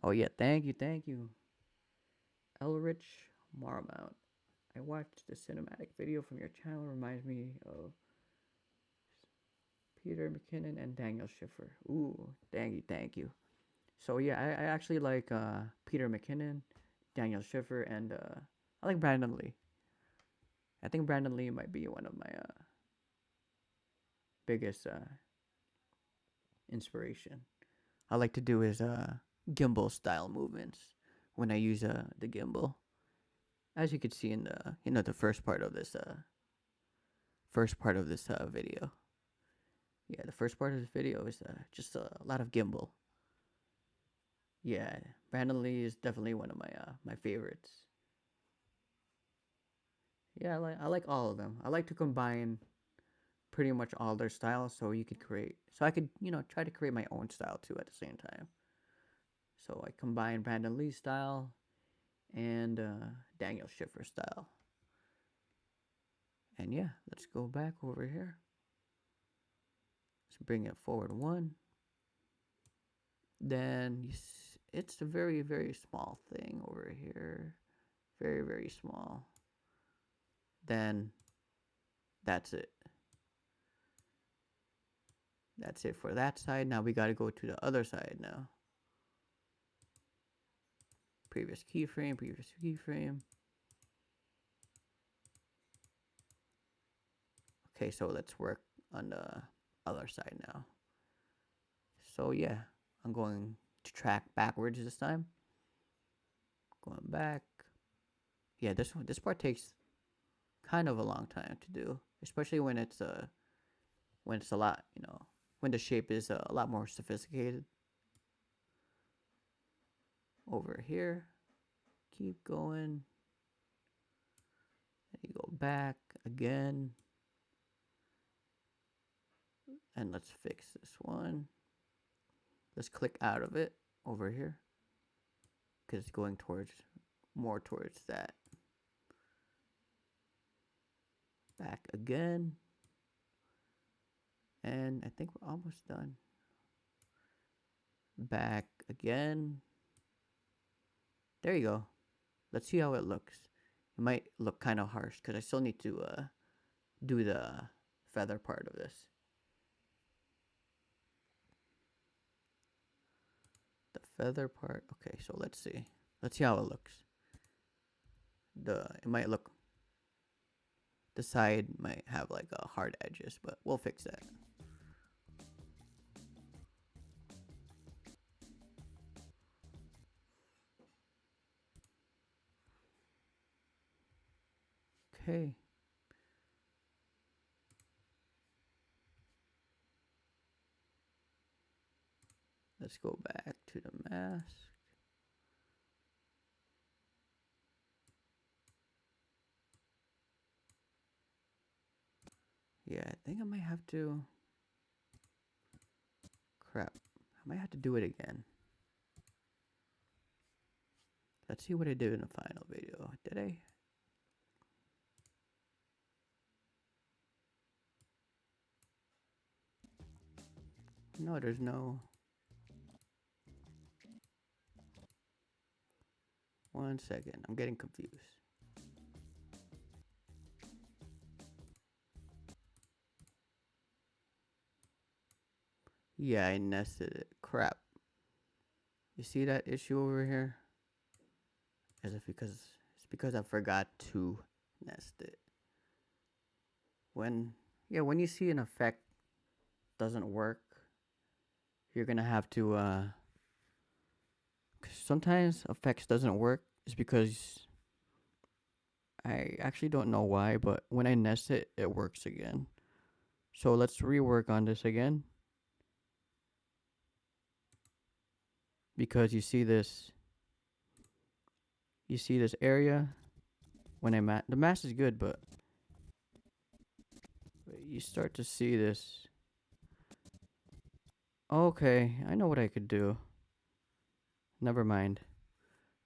Oh yeah, thank you. Elrich Marmount. I watched the cinematic video from your channel. Reminds me of Peter McKinnon and Daniel Schiffer. Ooh, thank you. So yeah, I actually like Peter McKinnon, Daniel Schiffer, and I like Brandon Lee. I think Brandon Lee might be one of my biggest inspiration. I like to do his gimbal style movements when I use the gimbal. As you can see in the first part of this video. Yeah, the first part of this video is just a lot of gimbal. Yeah, Brandon Lee is definitely one of my favorites. Yeah, I like all of them. I like to combine pretty much all their styles so I could try to create my own style too at the same time. So I combine Brandon Lee's style and Daniel Schiffer style. And yeah, let's go back over here. Let's bring it forward 1. Then it's a very, very small thing over here. Very, very small. Then that's it. That's it for that side. Now we got to go to the other side now. Previous keyframe. Okay, so let's work on the other side now. So yeah, I'm going to track backwards this time. Going back. Yeah, this part takes kind of a long time to do, especially when it's a lot, when the shape is a lot more sophisticated. Over here, keep going. And you go back again. And let's fix this one. Let's click out of it over here because it's going more towards that. Back again. And I think we're almost done. Back again. There you go. Let's see how it looks. It might look kind of harsh because I still need to do the feather part of this. The feather part. Okay, so let's see. Let's see how it looks. it might look, the side might have like hard edges, but we'll fix that. Okay. Let's go back to the mask. Yeah, I think I might have to. Crap. I might have to do it again. Let's see what I did in the final video. Did I? No, there's no. One second. I'm getting confused. Yeah, I nested it. Crap. You see that issue over here? As if it's because I forgot to nest it. When when you see an effect doesn't work, you're gonna have to sometimes effects doesn't work is because I actually don't know why, but when I nest it, it works again. So let's rework on this again. Because you see this area when the mask is good, but you start to see this. Okay, I know what I could do. Never mind.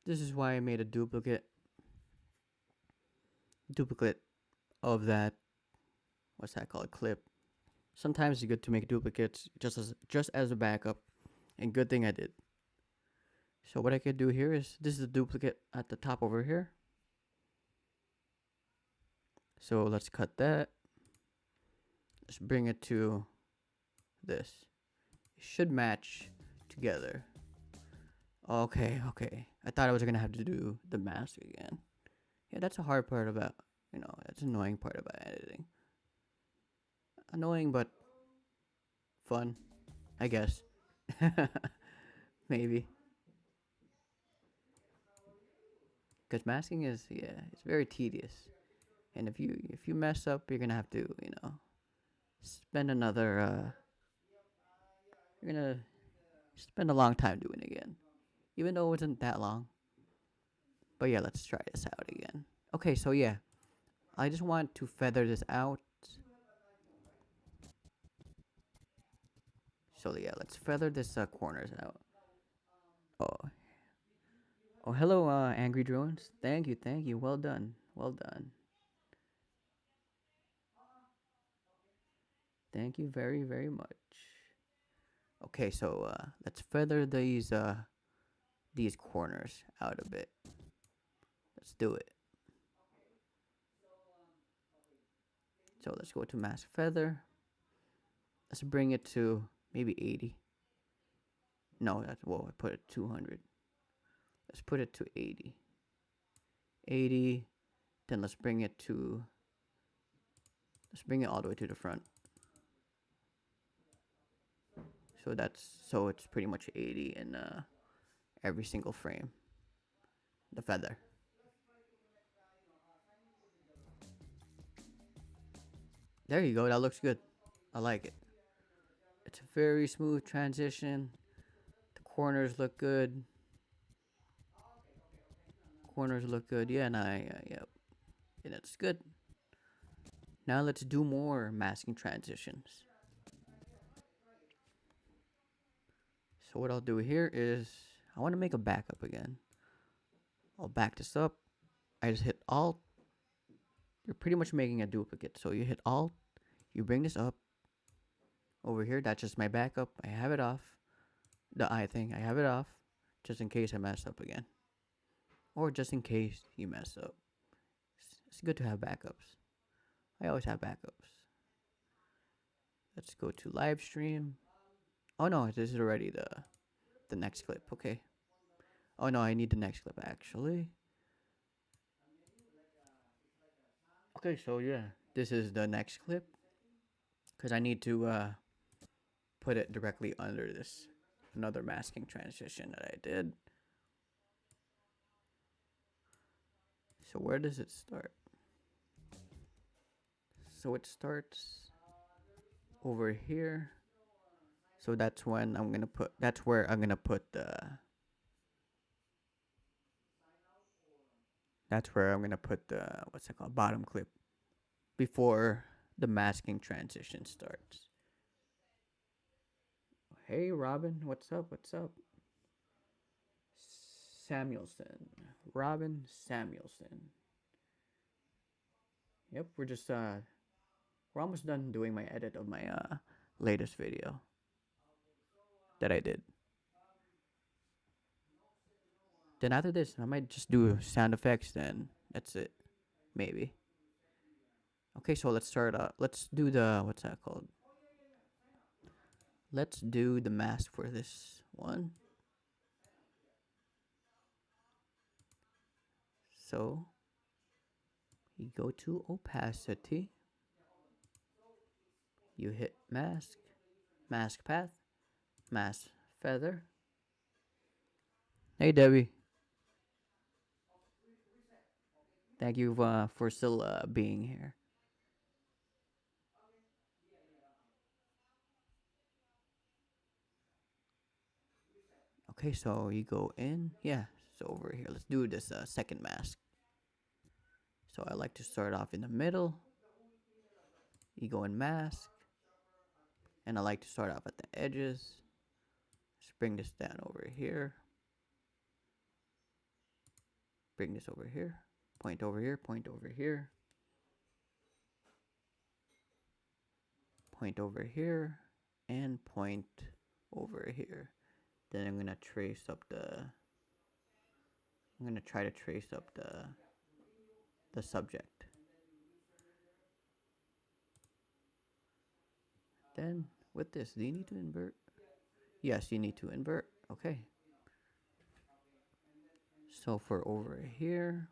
This is why I made a duplicate of that, what's that called, clip. Sometimes it's good to make duplicates just as a backup, and good thing I did. So what I could do here is, this is the duplicate at the top over here. So let's cut that. Let's bring it to this. It should match together. Okay. I thought I was gonna have to do the mask again. Yeah, that's a hard part about, that's an annoying part about editing. Annoying, but fun, I guess. Maybe. Because masking is, it's very tedious. And if you mess up, you're gonna have to, spend another, you're gonna spend a long time doing it again. Even though it wasn't that long. But yeah, let's try this out again. Okay, so yeah. I just want to feather this out. So yeah, let's feather this corners out. Oh, hello, Angry Drones. Thank you. Well done. Thank you very, very much. Okay, so let's feather these corners out a bit. Let's do it. So let's go to mask feather. Let's bring it to maybe 80. No, that's, whoa, I put it 200. Let's put it to 80. 80. Then let's bring it all the way to the front. So it's pretty much 80 in every single frame. The feather. There you go. That looks good. I like it. It's a very smooth transition. The corners look good. Yeah, and yep. And it's good. Now let's do more masking transitions. So what I'll do here is, I want to make a backup again. I'll back this up. I just hit Alt. You're pretty much making a duplicate. So you hit Alt. You bring this up. Over here, that's just my backup. I have it off. The eye thing, I have it off. Just in case I mess up again. Or just in case you mess up. It's good to have backups. I always have backups. Let's go to live stream. Oh no, this is already the next clip. Okay. Oh no, I need the next clip actually. Okay, so yeah, this is the next clip because I need to put it directly under this another masking transition that I did. So where does it start? So it starts over here. So that's when I'm gonna put. That's where I'm gonna put the. That's where I'm gonna put the what's it called bottom clip before the masking transition starts. Hey Robin, what's up? What's up? Samuelson, Robin Samuelson. Yep, we're almost done doing my edit of my latest video that I did. Then after this, I might just do sound effects. Then that's it, maybe. Okay, so let's start. Let's do the what's that called? Let's do the mask for this one. So you go to opacity. You hit mask, mask path, mask feather. Hey Debbie, thank you for still being here. Okay, so you go in. Yeah, so over here, let's do this second mask. So I like to start off in the middle. You go in mask, and I like to start off at the edges. Just bring this down over here. Bring this over here. Point over here. Point over here. Point over here, and point over here. Then I'm gonna trace up the. I'm gonna try to trace up the subject. Then with this, do you need to invert? Yes, you need to invert. Okay. So for over here,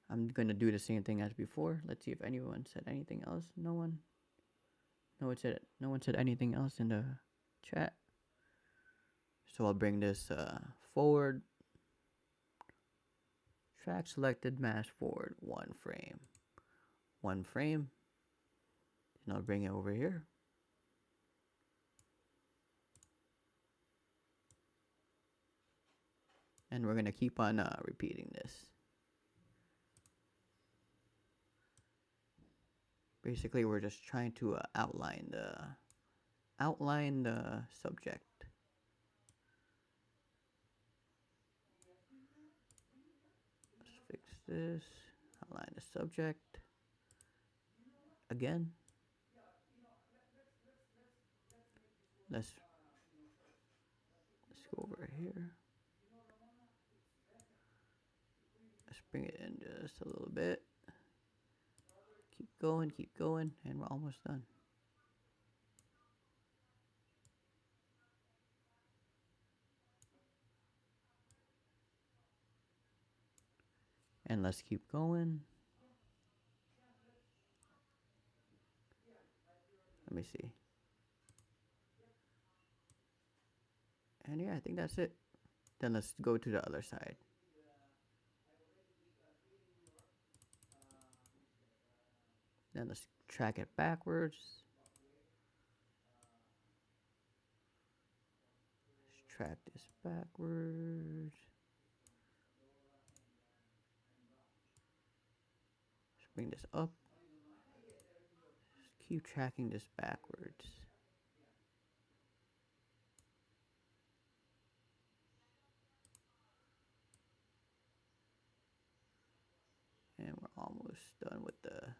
I'm gonna do the same thing as before. Let's see if anyone said anything else. No one. No one said anything else in the chat. So I'll bring this forward. Track selected, mask forward, one frame. One frame. And I'll bring it over here. And we're gonna keep on repeating this. Basically, we're just trying to outline the subject. Let's fix this. Outline the subject. Again. Let's go over here. Let's bring it in just a little bit. Keep going, and we're almost done. And let's keep going. Let me see. And yeah, I think that's it. Then let's go to the other side. Then let's track it backwards. Let's track this backwards. Let's bring this up. Just keep tracking this backwards. And we're almost done with the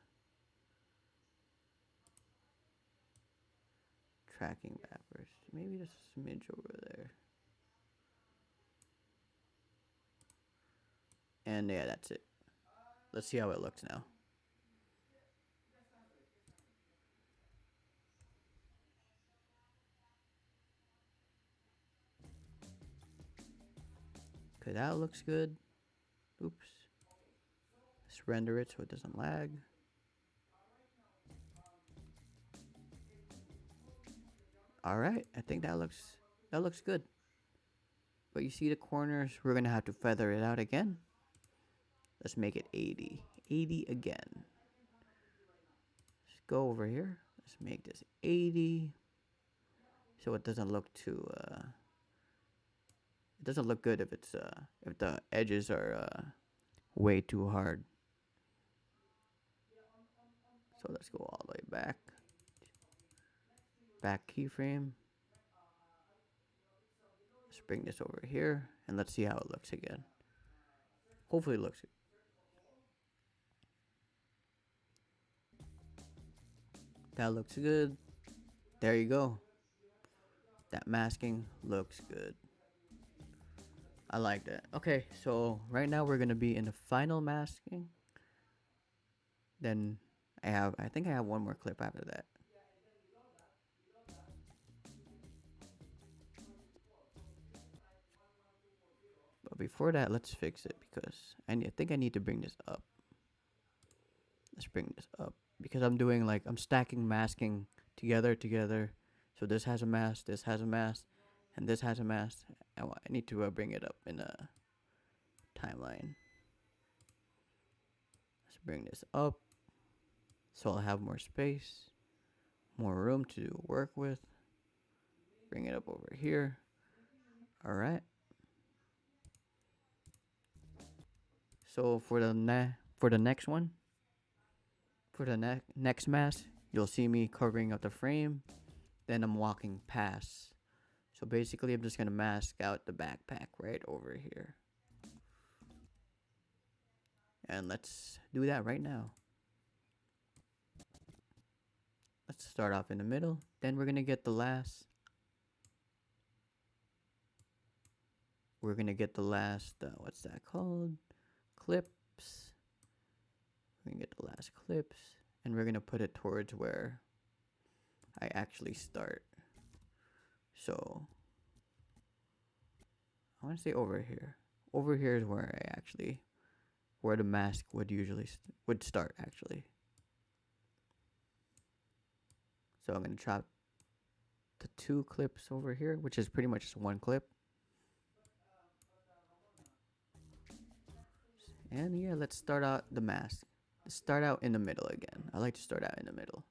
tracking backwards. Maybe just a smidge over there. And yeah, that's it. Let's see how it looks now. Okay, that looks good. Oops. Let's render it so it doesn't lag. All right, I think that looks good. But you see the corners, we're gonna have to feather it out again. Let's make it 80. 80 again. Let's go over here. Let's make this 80. So it doesn't look too it doesn't look good if the edges are way too hard. So let's go all the way back. Back keyframe. Let's bring this over here and let's see how it looks again. Hopefully it looks good. That looks good. There you go. That masking looks good. I like that. Okay, so right now we're gonna be in the final masking. Then I think I have one more clip after that. But before that, let's fix it because I think I need to bring this up. Let's bring this up because I'm stacking masking together. So this has a mask, this has a mask, and this has a mask. I need to bring it up in a timeline. Let's bring this up so I'll have more space, more room to work with. Bring it up over here. All right. So for the next one, for the next mask, you'll see me covering up the frame. Then I'm walking past. So basically, I'm just gonna mask out the backpack right over here. And let's do that right now. Let's start off in the middle. Then we're gonna get the last. We're gonna get the last. What's that called? Clips. We're gonna get the last clips, and we're gonna put it towards where I actually start. So I want to say over here. Over here is where where the mask would usually would start actually. So I'm gonna chop the 2 clips over here, which is pretty much just 1 clip. And yeah, let's start out the mask. Let's start out in the middle again. I like to start out in the middle.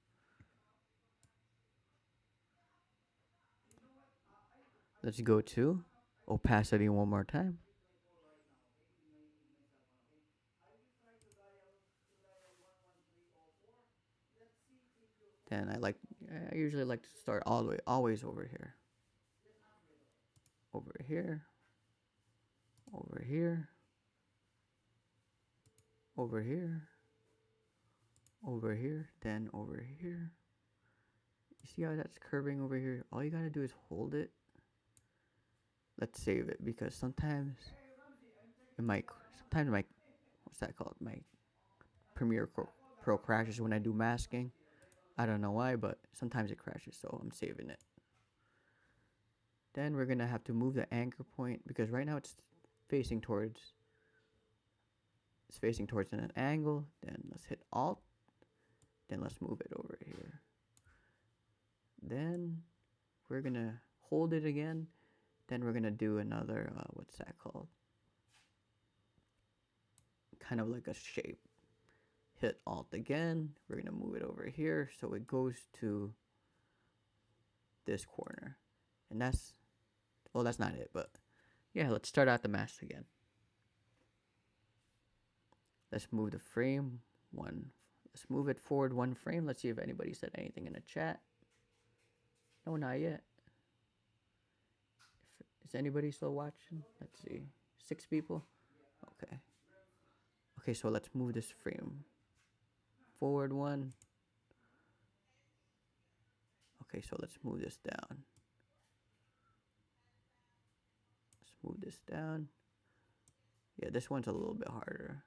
Let's go to opacity one more time. Then I usually like to start all the way always over here. Over here. Over here. Over here. Over here. Then over here. You see how that's curving over here? All you gotta do is hold it. Let's save it because sometimes my what's that called? My Premiere Pro crashes when I do masking. I don't know why, but sometimes it crashes, so I'm saving it. Then we're gonna have to move the anchor point because right now it's facing towards an angle. Then let's hit Alt. Then let's move it over here. Then we're gonna hold it again. Then we're gonna do another what's that called? Kind of like a shape. Hit Alt again. We're gonna move it over here so it goes to this corner. And that's not it, but yeah, let's start out the mask again. Let's move the frame one. Let's move it forward 1 frame. Let's see if anybody said anything in the chat. No, not yet. Is anybody still watching? Let's see. 6 people? Okay. Okay, so let's move this frame forward 1. Okay, so let's move this down. Let's move this down. Yeah, this one's a little bit harder.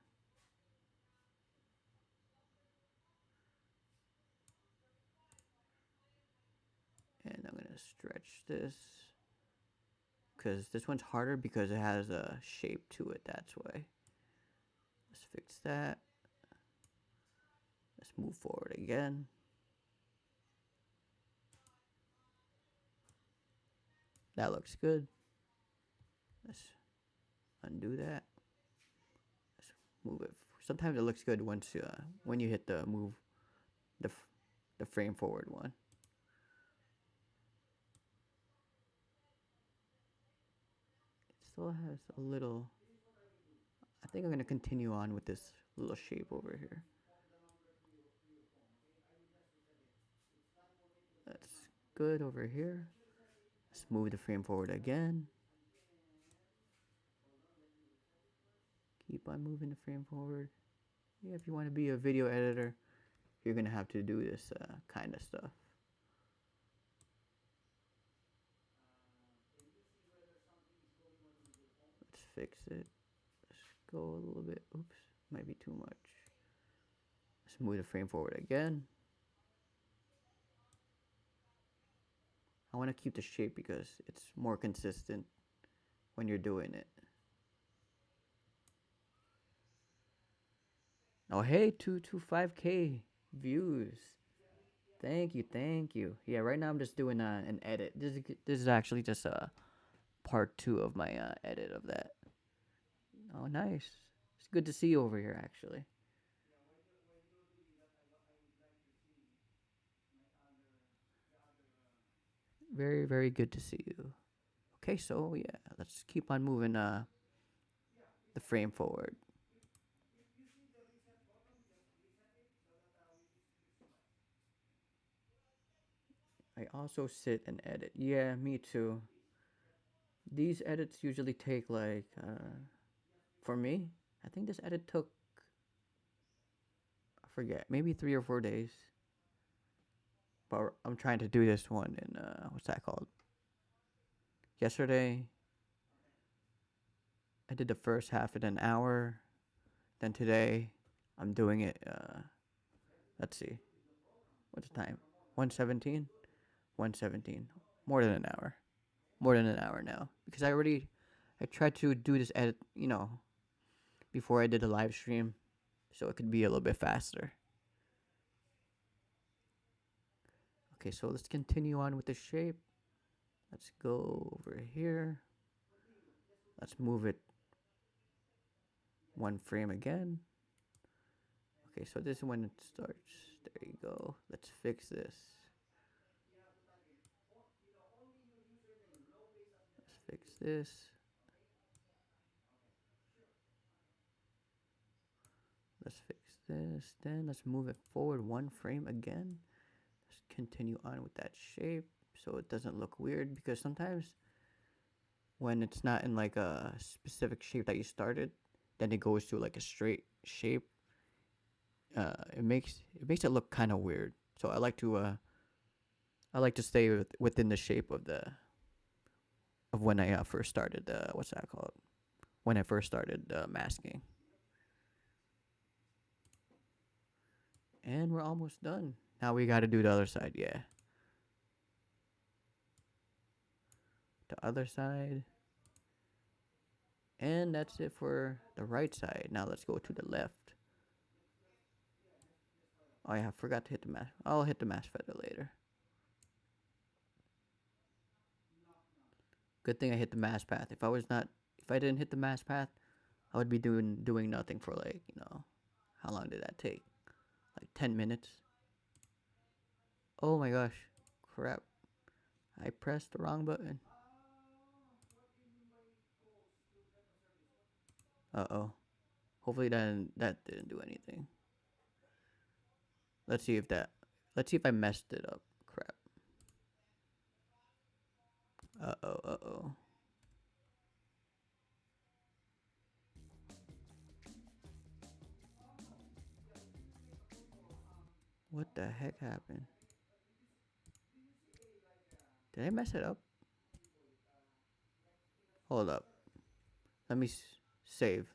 And I'm gonna stretch this because this one's harder because it has a shape to it. That's why. Let's fix that. Let's move forward again. That looks good. Let's undo that. Let's move it. Sometimes it looks good once when you hit the move the the frame forward one. It still has a little. I think I'm gonna continue on with this little shape over here. That's good over here. Let's move the frame forward again. Keep on moving the frame forward. Yeah, if you want to be a video editor, you're gonna have to do this kind of stuff. Let's fix it. Let's go a little bit. Oops, might be too much. Let's move the frame forward again. I want to keep the shape because it's more consistent when you're doing it. Oh, hey, 225K views. Thank you, thank you. Yeah, right now I'm just doing an edit. This is actually just part 2 of my edit of that. Oh, nice. It's good to see you over here, actually. Very, very good to see you. Okay, so yeah, let's keep on moving the frame forward. I also sit and edit. Yeah, me too. These edits usually take like, for me, I think this edit took, I forget, maybe 3 or 4 days. But I'm trying to do this one in, what's that called? Yesterday, I did the first half in an hour. Then today, I'm doing it, let's see, what's the time? 1:17? 1:17. More than an hour. More than an hour now. Because I tried to do this edit, before I did the live stream. So it could be a little bit faster. Okay, so let's continue on with the shape. Let's go over here. Let's move it one frame again. Okay, so this is when it starts. There you go. Let's fix this. Let's fix this. Let's fix this. Then let's move it forward one frame again. Let's continue on with that shape so it doesn't look weird, because sometimes when it's not in like a specific shape that you started, then it goes to like a straight shape. It makes it look kind of weird. So I like to stay within the shape of the of when I first started what's that called? When I first started masking. And we're almost done. Now we got to do the other side. Yeah, the other side. And that's it for the right side. Now let's go to the left. Oh yeah, I forgot to hit the mask. I'll hit the mask feather later. Good thing I hit the mask path. If I didn't hit the mask path, I would be doing nothing for like, how long did that take? Like 10 minutes. Oh my gosh. Crap. I pressed the wrong button. Uh-oh. Hopefully that didn't do anything. Let's see if that let's see if I messed it up. Crap. Uh-oh, uh-oh. What the heck happened? Did I mess it up? Hold up. Let me save.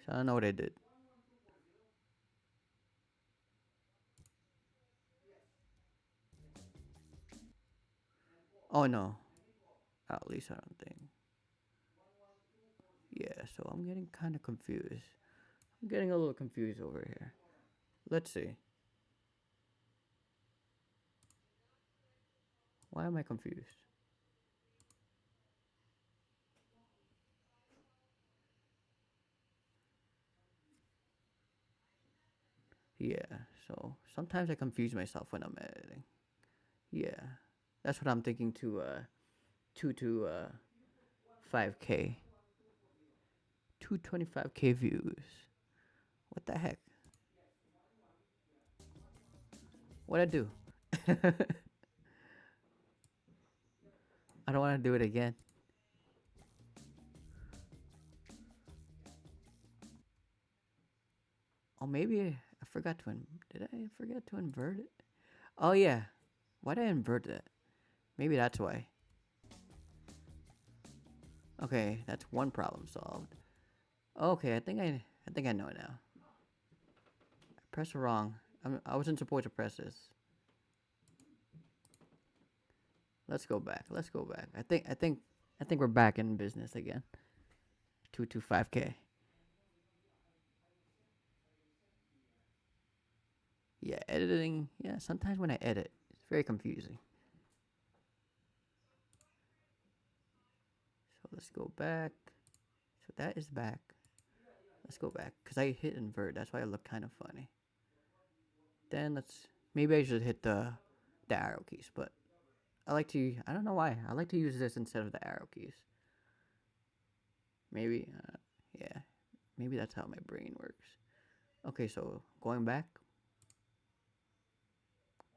So I don't know what I did. Oh no. At least I don't think. Yeah, so I'm getting kind of confused. I'm getting a little confused over here. Let's see. Why am I confused? Yeah, so sometimes I confuse myself when I'm editing. Yeah, that's what I'm thinking to 2 to 5K. 225K views. What the heck? What'd I do? I don't want to do it again. Oh, maybe I forgot to. Did I forget to invert it? Oh yeah. Why did I invert it? Maybe that's why. Okay, that's one problem solved. Okay, I think I know it now. I pressed wrong. I wasn't supposed to press this. Let's go back. Let's go back. I think we're back in business again. 225K. Yeah, editing. Yeah, sometimes when I edit, it's very confusing. So let's go back. So that is back. Let's go back because I hit invert. That's why I look kind of funny. Then let's maybe I should hit the arrow keys, but I like to. I don't know why. I like to use this instead of the arrow keys. Maybe, yeah. Maybe that's how my brain works. Okay, so going back.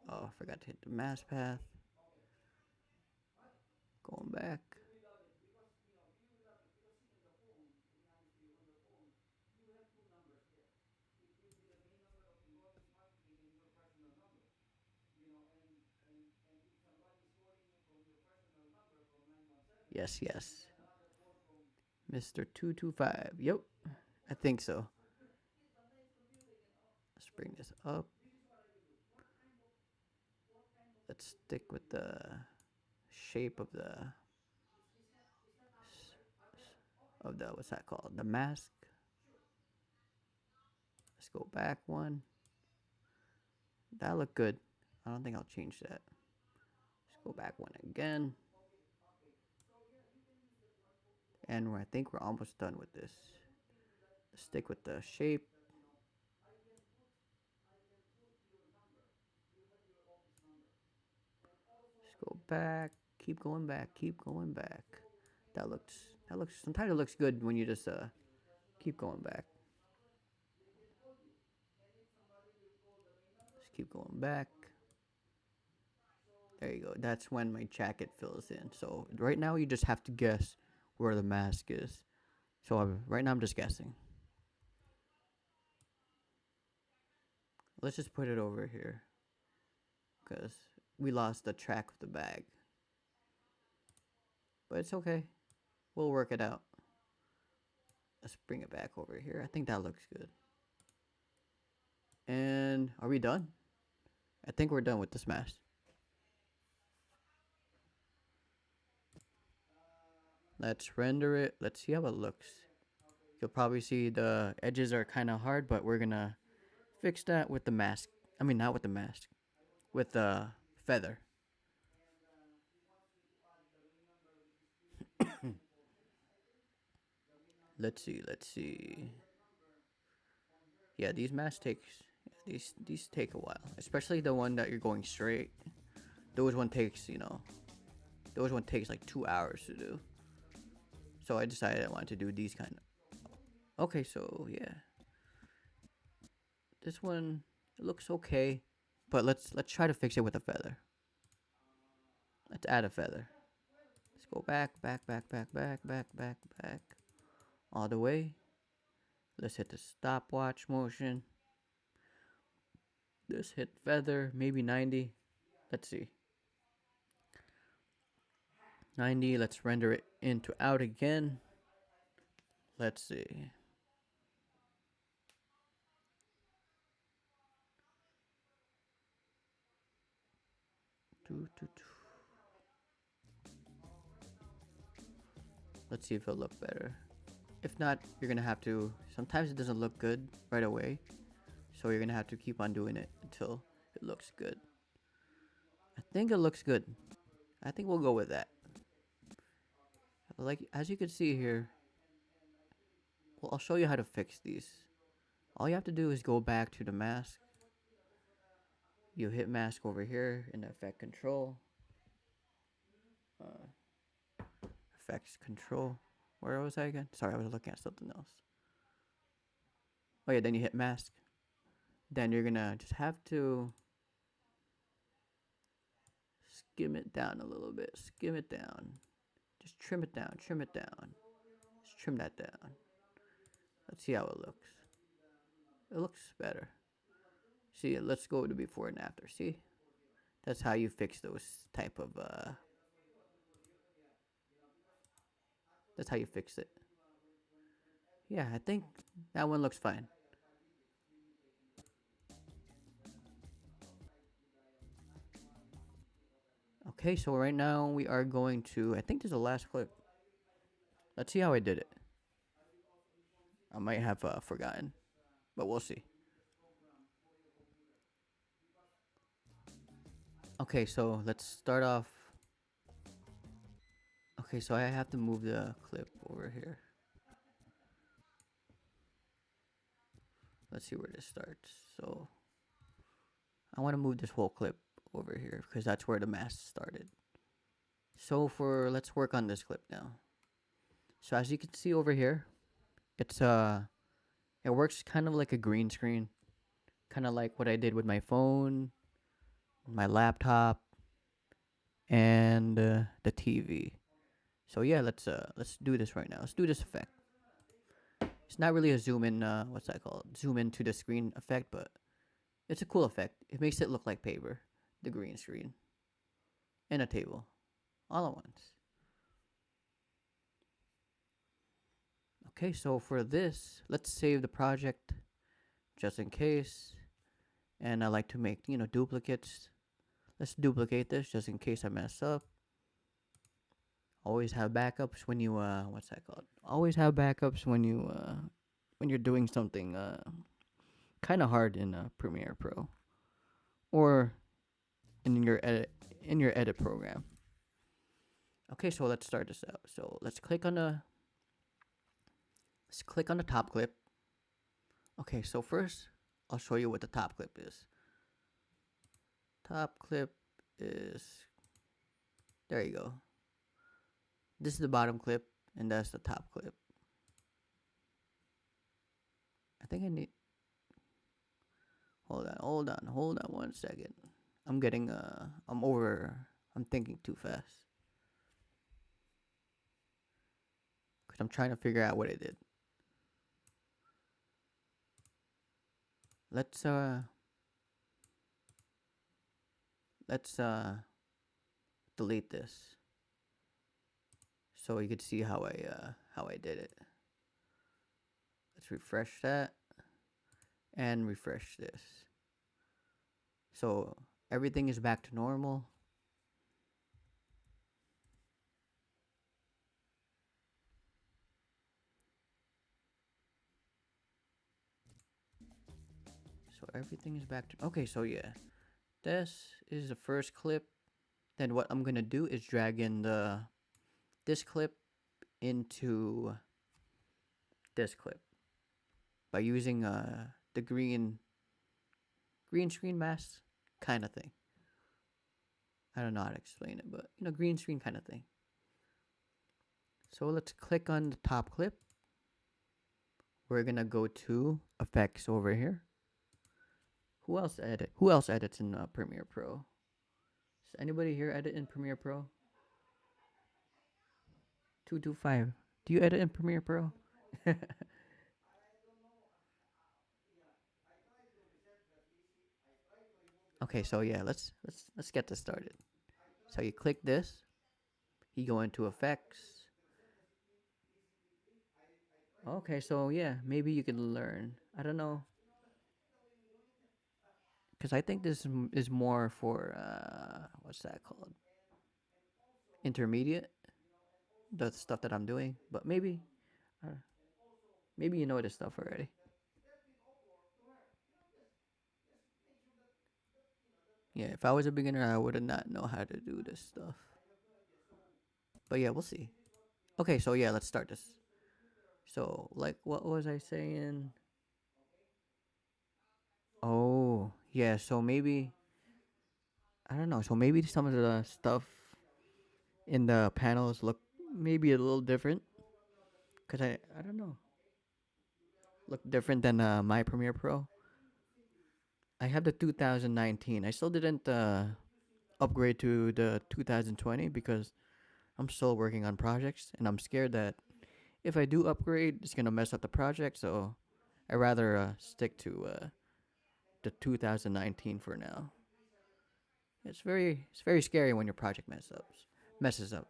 Oh, I forgot to hit the mask path. Going back. Yes, yes. Mr. 225. Yep. I think so. Let's bring this up. Let's stick with the shape of the what's that called? The mask. Let's go back one. That looked good. I don't think I'll change that. Let's go back one again. And I think we're almost done with this. Let's stick with the shape. Let's go back. Keep going back. Keep going back. That looks. That looks. Sometimes it looks good when you just keep going back. Let's keep going back. There you go. That's when my jacket fills in. So right now you just have to guess where the mask is. So right now I'm just guessing. Let's just put it over here because we lost the track of the bag. But it's okay. We'll work it out. Let's bring it back over here. I think that looks good. And are we done? I think we're done with this mask. Let's render it. Let's see how it looks. You'll probably see the edges are kind of hard, but we're gonna fix that with the mask. I mean, not with the mask, with the feather. Let's see. Let's see. Yeah, these masks takes these take a while, especially the one that you're going straight. Those one takes those one takes like 2 hours to do. So I decided I wanted to do these kind of. Okay, so yeah, this one it looks okay, but let's try to fix it with a feather. Let's add a feather. Let's go back, back, back, back, back, back, back, back, all the way. Let's hit the stopwatch motion. Let's hit feather, maybe 90. Let's see. 90, let's render it into out again. Let's see. Let's see if it'll look better. If not, you're gonna have to. Sometimes it doesn't look good right away, So you're gonna have to keep on doing it until it looks good. I think it looks good. I think we'll go with that. Like, as you can see here, well, I'll show you how to fix these. All you have to do is go back to the mask. You hit mask over here in effect control. Uh, effects control. Where was I again? Sorry, I was looking at something else. Oh yeah, then you hit mask. Then you're gonna just have to skim it down a little bit. Skim it down. Just trim it down. Trim it down. Just trim that down. Let's see how it looks. It looks better. See, let's go to before and after. See, that's how you fix those type of. That's how you fix it. Yeah, I think that one looks fine. Okay, so right now we are going to. I think this is the last clip. Let's see how I did it. I might have forgotten, but we'll see. Okay, so let's start off. Okay, so I have to move the clip over here. Let's see where this starts. So I want to move this whole clip over here because that's where the mask started. So let's work on this clip now. So as you can see over here, it works kind of like a green screen, kind of like what I did with my phone, my laptop, and the TV. So yeah, let's do this right now. Let's do this effect. It's not really a zoom in. What's that called? Zoom into the screen effect, but it's a cool effect. It makes it look like paper, the green screen, and a table, all at once. Okay, so for this, let's save the project just in case. And I like to make, duplicates. Let's duplicate this just in case I mess up. Always have backups when you what's that called? Always have backups when you're doing something kind of hard in Premiere Pro or in your edit program. Okay, so let's start this out. So let's click on the top clip. Okay, so first I'll show you what the top clip is. Top clip is, there you go. This is the bottom clip and that's the top clip. I think I need, hold on 1 second. I'm thinking too fast. Cause I'm trying to figure out what I did. Let's delete this so you could see how I did it. Let's refresh that and refresh this. So everything is back to normal. So everything is back to, okay, so yeah. This is the first clip. Then what I'm gonna do is drag in this clip into this clip by using the green screen mask kind of thing. I don't know how to explain it, but green screen kind of thing. So let's click on the top clip. We're gonna go to effects over here. Who else edits in Premiere Pro? Does anybody here edit in Premiere Pro? 225. Do you edit in Premiere Pro? Okay, so yeah, let's get this started. So you click this, you go into effects. Okay, so yeah, maybe you can learn. I don't know, because I think this is more for what's that called? Intermediate, the stuff that I'm doing. But uh, maybe you know this stuff already. Yeah, if I was a beginner, I would not know how to do this stuff. But yeah, we'll see. Okay, so yeah, let's start this. So, like, what was I saying? Oh, yeah, so maybe, I don't know, so maybe some of the stuff in the panels look maybe a little different. Because I don't know, look different than my Premiere Pro. I have the 2019. I still didn't upgrade to the 2020 because I'm still working on projects and I'm scared that if I do upgrade, it's gonna mess up the project. So I rather stick to the 2019 for now. It's very scary when your project messes up.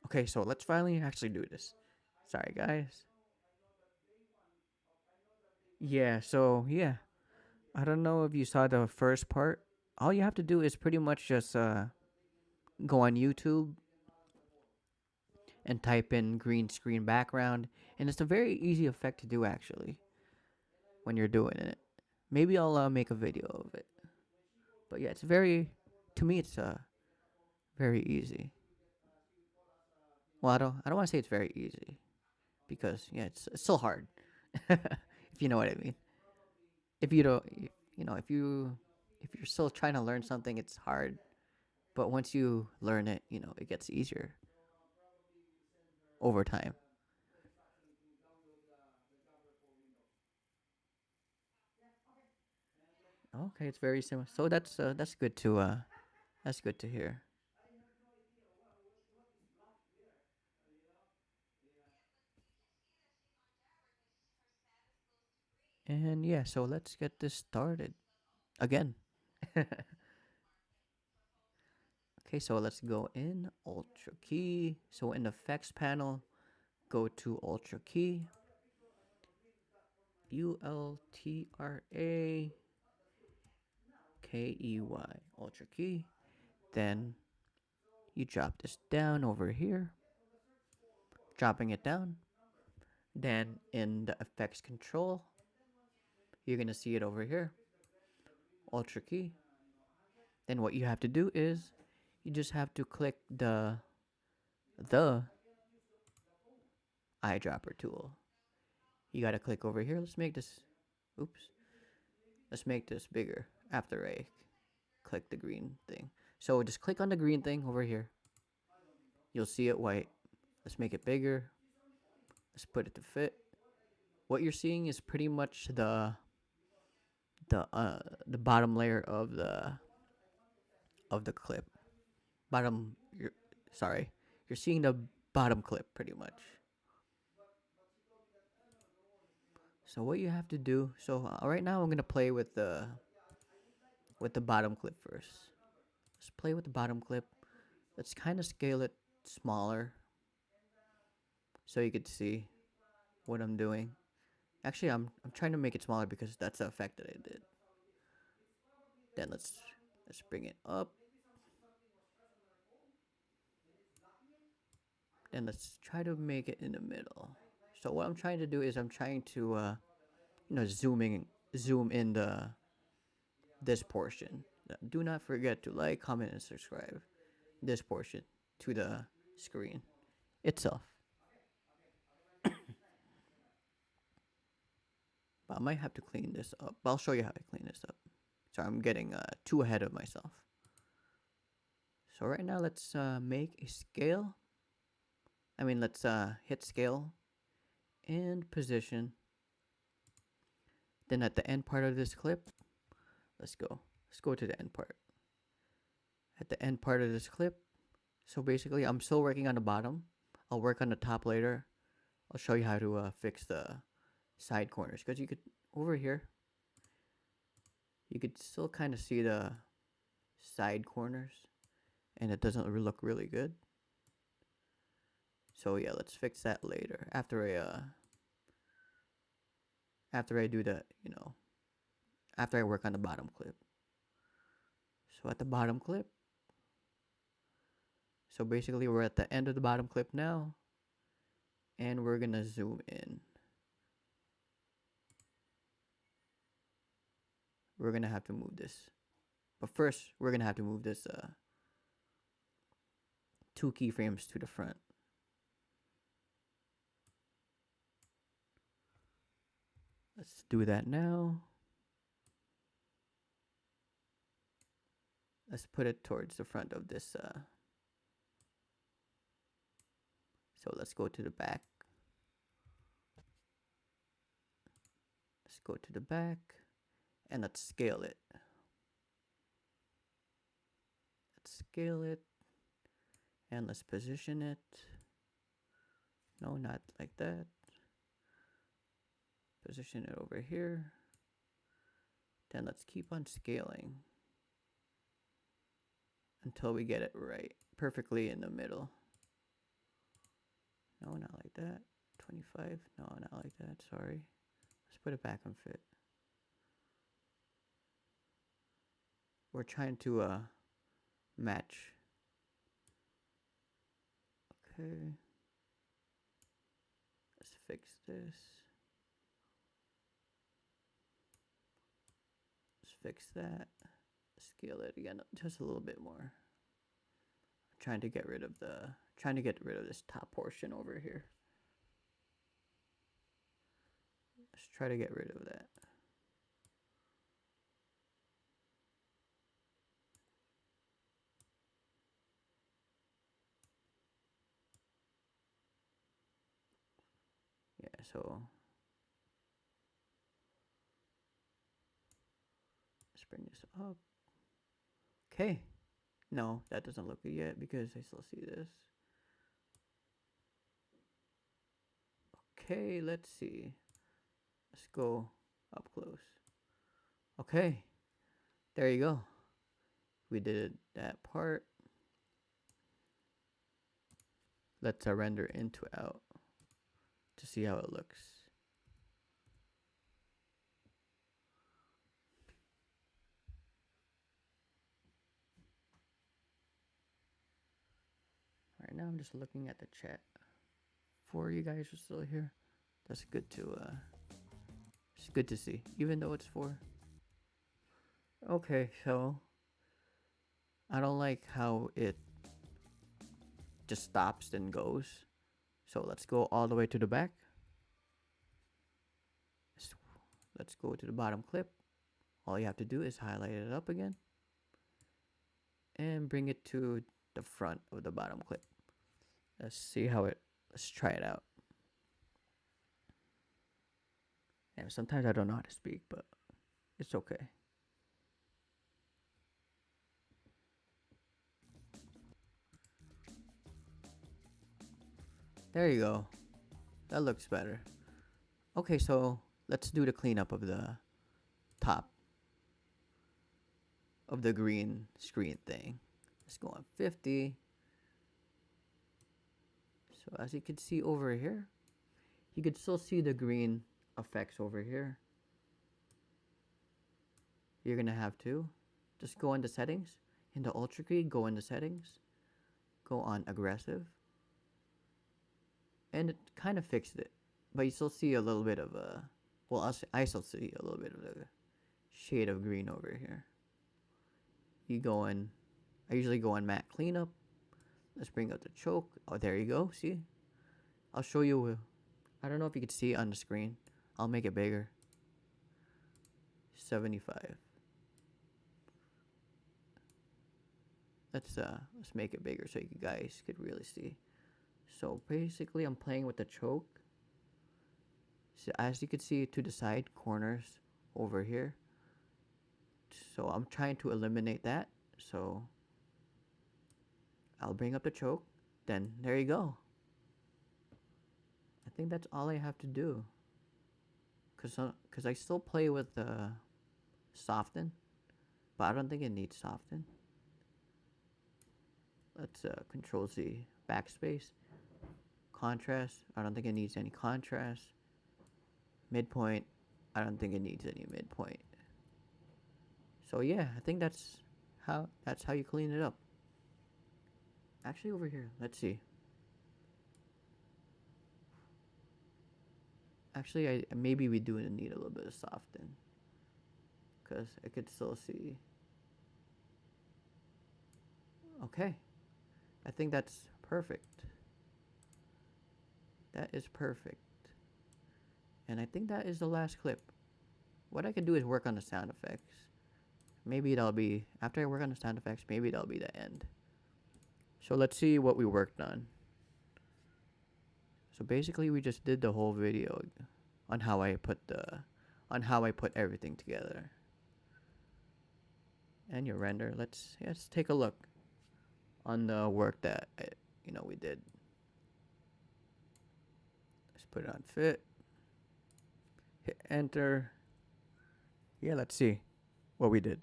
Okay, so let's finally actually do this. Sorry, guys. Yeah. So yeah, I don't know if you saw the first part. All you have to do is pretty much just go on YouTube and type in green screen background, and it's a very easy effect to do actually when you're doing it. Maybe I'll make a video of it. But yeah, it's very to me it's very easy. Well, I don't want to say it's very easy because yeah, it's still hard. If you know what I mean. If you don't, you know, if you're still trying to learn something, it's hard. But once you learn it, it gets easier over time. Okay, it's very similar. So that's good to that's good to hear. And yeah, so let's get this started again. Okay, so let's go in Ultra Key. So in the effects panel, go to Ultra Key, ULTRAKEY, Ultra Key. Then you drop this down over here, dropping it down. Then in the effects control, you're gonna see it over here, Ultra Key. Then what you have to do is you just have to click the eyedropper tool. You gotta click over here. Let's make this. Oops. Let's make this bigger after I click the green thing. So just click on the green thing over here. You'll see it white. Let's make it bigger. Let's put it to fit. What you're seeing is pretty much the bottom layer of the clip. Bottom. Sorry. You're seeing the bottom clip pretty much. So what you have to do. So right now I'm gonna play with the bottom clip first. Let's play with the bottom clip. Let's kind of scale it smaller so you could see what I'm doing. Actually, I'm trying to make it smaller because that's the effect that I did. Then let's bring it up. Then let's try to make it in the middle. So what I'm trying to do is I'm trying to zoom in the this portion. Do not forget to like, comment, and subscribe this portion to the screen itself. But I might have to clean this up. But I'll show you how to clean this up. Sorry, I'm getting too ahead of myself. So right now, let's make a scale. Let's hit scale and position. Then at the end part of this clip, let's go. Let's go to the end part. At the end part of this clip, so basically, I'm still working on the bottom. I'll work on the top later. I'll show you how to fix the side corners because you could over here. You could still kind of see the side corners, and it doesn't look really good. So yeah, let's fix that later after I do the after I work on the bottom clip. So at the bottom clip, so basically we're at the end of the bottom clip now, and we're gonna zoom in. we're gonna have to move this. But first, we're gonna have to move this 2 keyframes to the front. Let's do that now. Let's put it towards the front of this. So let's go to the back. Let's go to the back and let's scale it. Let's scale it and let's position it. No, not like that. Position it over here. Then let's keep on scaling until we get it right, perfectly in the middle. No, not like that. 25. No, not like that. Sorry. Let's put it back on fit. We're trying to match. Okay. Let's fix this. Let's fix that. Scale it again just a little bit more. Trying to get rid of this top portion over here. Let's try to get rid of that. Yeah, so let's bring this up. Okay. No, that doesn't look good yet because I still see this. Okay, let's see. Let's go up close. Okay, there you go. We did that part. Let's render into out to see how it looks. Right now I'm just looking at the chat. 4 you guys are still here. That's good to it's good to see, even though it's 4. Okay, so I don't like how it just stops then goes. So let's go all the way to the back. Let's go to the bottom clip. All you have to do is highlight it up again and bring it to the front of the bottom clip. Let's try it out. And sometimes I don't know how to speak, but it's okay. There you go. That looks better. Okay, so let's do the cleanup of the top of the green screen thing. Let's go on 50. So as you can see over here, you can still see the green effects over here. You're gonna have to just go into settings. In the ultra key, go into settings. Go on aggressive. And it kind of fixed it. But you still see a little bit of I still see a little bit of the shade of green over here. I usually go on matte cleanup. Let's bring up the choke. Oh, there you go. See? I'll show you. I don't know if you can see it on the screen. I'll make it bigger. 75. Let's make it bigger so you guys could really see. So basically, I'm playing with the choke. So as you can see to the side corners over here. So I'm trying to eliminate that. So I'll bring up the choke. Then there you go. I think that's all I have to do. Cause I still play with soften, but I don't think it needs soften. Let's Control Z backspace. Contrast. I don't think it needs any contrast. Midpoint. I don't think it needs any midpoint. So yeah, I think that's how you clean it up. Actually, over here, let's see. Actually, maybe we do need a little bit of soften, because I could still see. Okay, I think that's perfect. That is perfect. And I think that is the last clip. What I can do is work on the sound effects. Maybe that'll be, after I work on the sound effects, maybe that'll be the end. So let's see what we worked on. So basically we just did the whole video on how I put everything together. And your render, let's take a look on the work that we did. Let's put it on fit. Hit enter. Yeah, let's see what we did.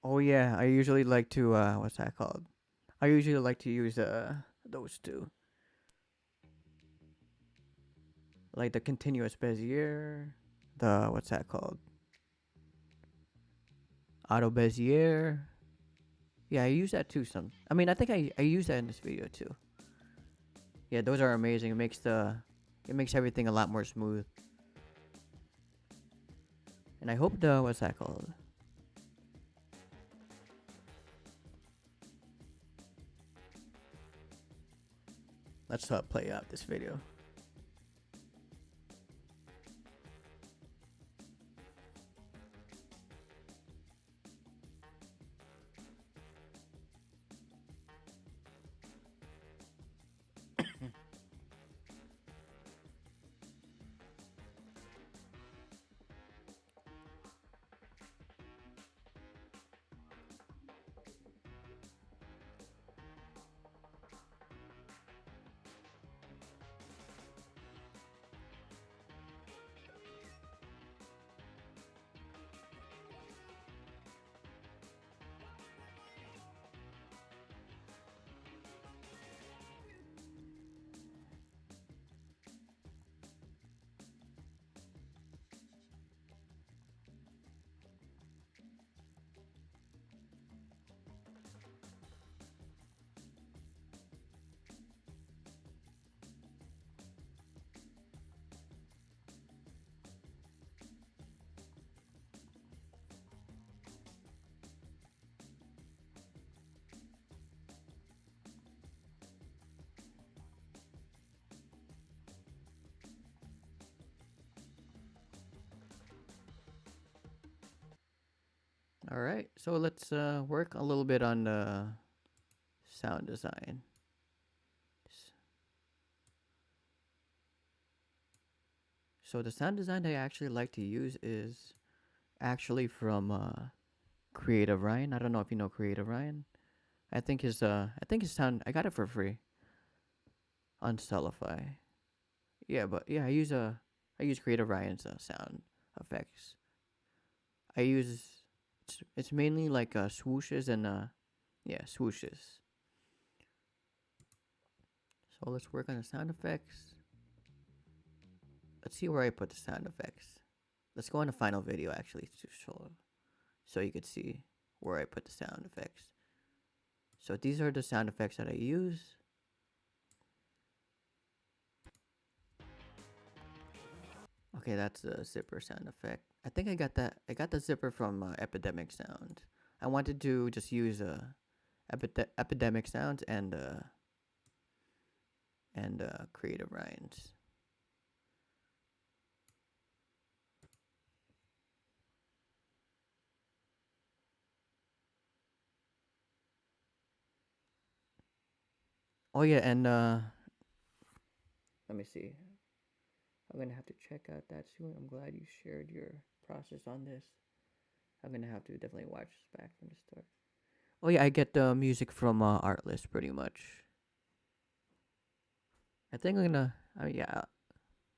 Oh yeah, I usually like to what's that called? I usually like to use those two. Like the continuous Bezier, the what's that called? Auto Bezier. Yeah, I use that too some. I mean, I think I use that in this video too. Yeah, those are amazing. It makes everything a lot more smooth. And I hope the what's that called? Let's play out this video. All right, so let's work a little bit on the sound design. So the sound design that I actually like to use is actually from Creative Ryan. I don't know if you know Creative Ryan. I think his sound, I got it for free on Stellify. Yeah, but yeah, I use Creative Ryan's sound effects. I use it's mainly like swooshes and yeah, swooshes. So let's work on the sound effects. Let's see where I put the sound effects. Let's go on the final video actually to show, so you could see where I put the sound effects. So these are the sound effects that I use. Okay, that's the zipper sound effect. I think I got that. I got the zipper from Epidemic Sound. I wanted to just use Epidemic Sounds and Creative Ryan's. Oh yeah, and let me see. I'm gonna have to check out that soon. I'm glad you shared your process on this. I'm gonna have to definitely watch this back from the start. Oh yeah, I get the music from Artlist pretty much. I think I'm gonna. Yeah,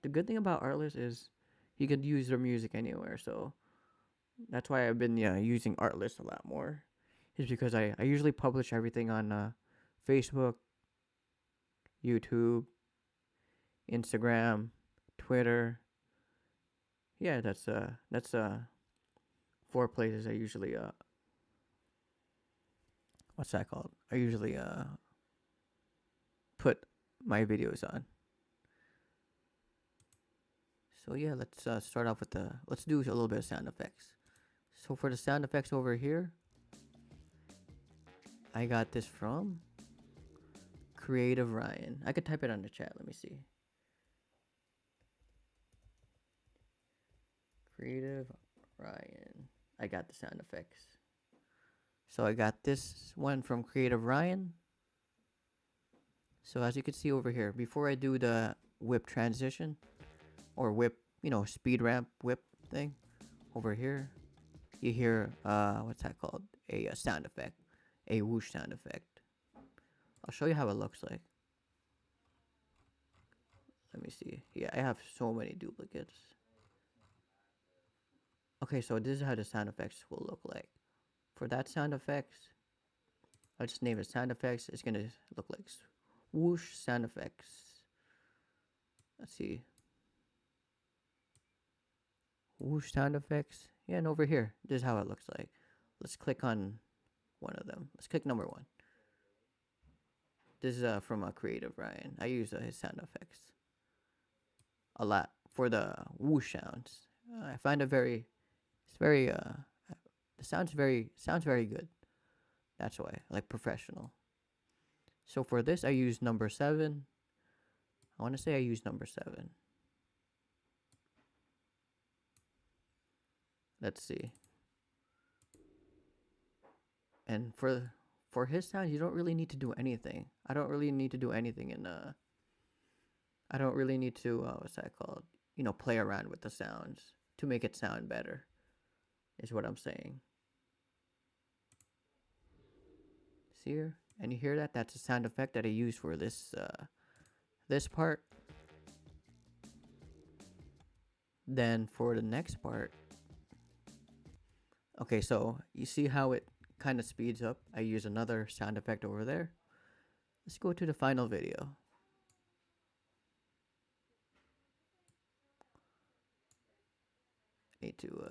the good thing about Artlist is you can use their music anywhere. So that's why I've been using Artlist a lot more. Is because I usually publish everything on Facebook, YouTube, Instagram, Twitter. Yeah, that's 4 places I usually what's that called? I usually put my videos on. So yeah, let's start off with let's do a little bit of sound effects. So for the sound effects over here, I got this from Creative Ryan. I could type it on the chat. Let me see. Creative Ryan. I got the sound effects. So I got this one from Creative Ryan. So as you can see over here, before I do the whip transition or whip, speed ramp whip thing over here, you hear what's that called? A sound effect, a whoosh sound effect. I'll show you how it looks like. Let me see. Yeah, I have so many duplicates. Okay, so this is how the sound effects will look like. For that sound effects, I'll just name it sound effects. It's gonna look like whoosh sound effects. Let's see. Whoosh sound effects. Yeah, and over here, this is how it looks like. Let's click on one of them. Let's click number one. This is from a Creative Ryan. I use his sound effects a lot for the whoosh sounds. I find it it's very, the sounds very good. That's why, like professional. So for this, I use number 7. I want to say I use number 7. Let's see. And for his sound, you don't really need to do anything. I don't really need to do anything I don't really need to what's that called? Play around with the sounds to make it sound better. Is what I'm saying. See here? And you hear that? That's a sound effect that I use for this part. Then for the next part, okay, so you see how it kind of speeds up? I use another sound effect over there. Let's go to the final video. Need to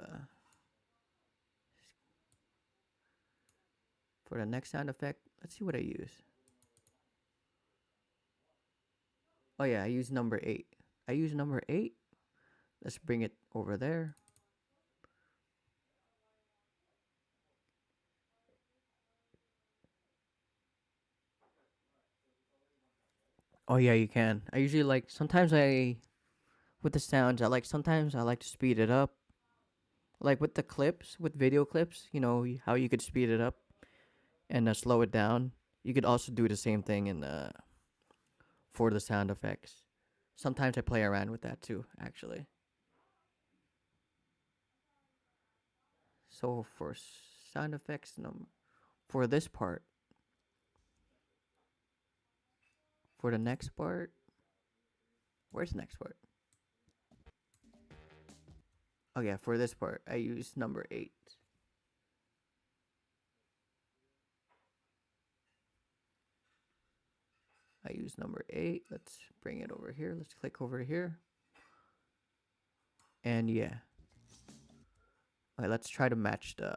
for the next sound effect, let's see what I use. Oh yeah, I use number 8. I use number 8. Let's bring it over there. Oh yeah, you can. I usually like sometimes I with the sounds, sometimes I like to speed it up. Like with the clips, with video clips, how you could speed it up and slow it down. You could also do the same thing in for the sound effects. Sometimes I play around with that too, actually. So for sound effects, for this part, for the next part, where's the next part? Oh yeah, for this part, I use number 8. I use number 8. Let's bring it over here. Let's click over here. And yeah. Okay, let's try to match the.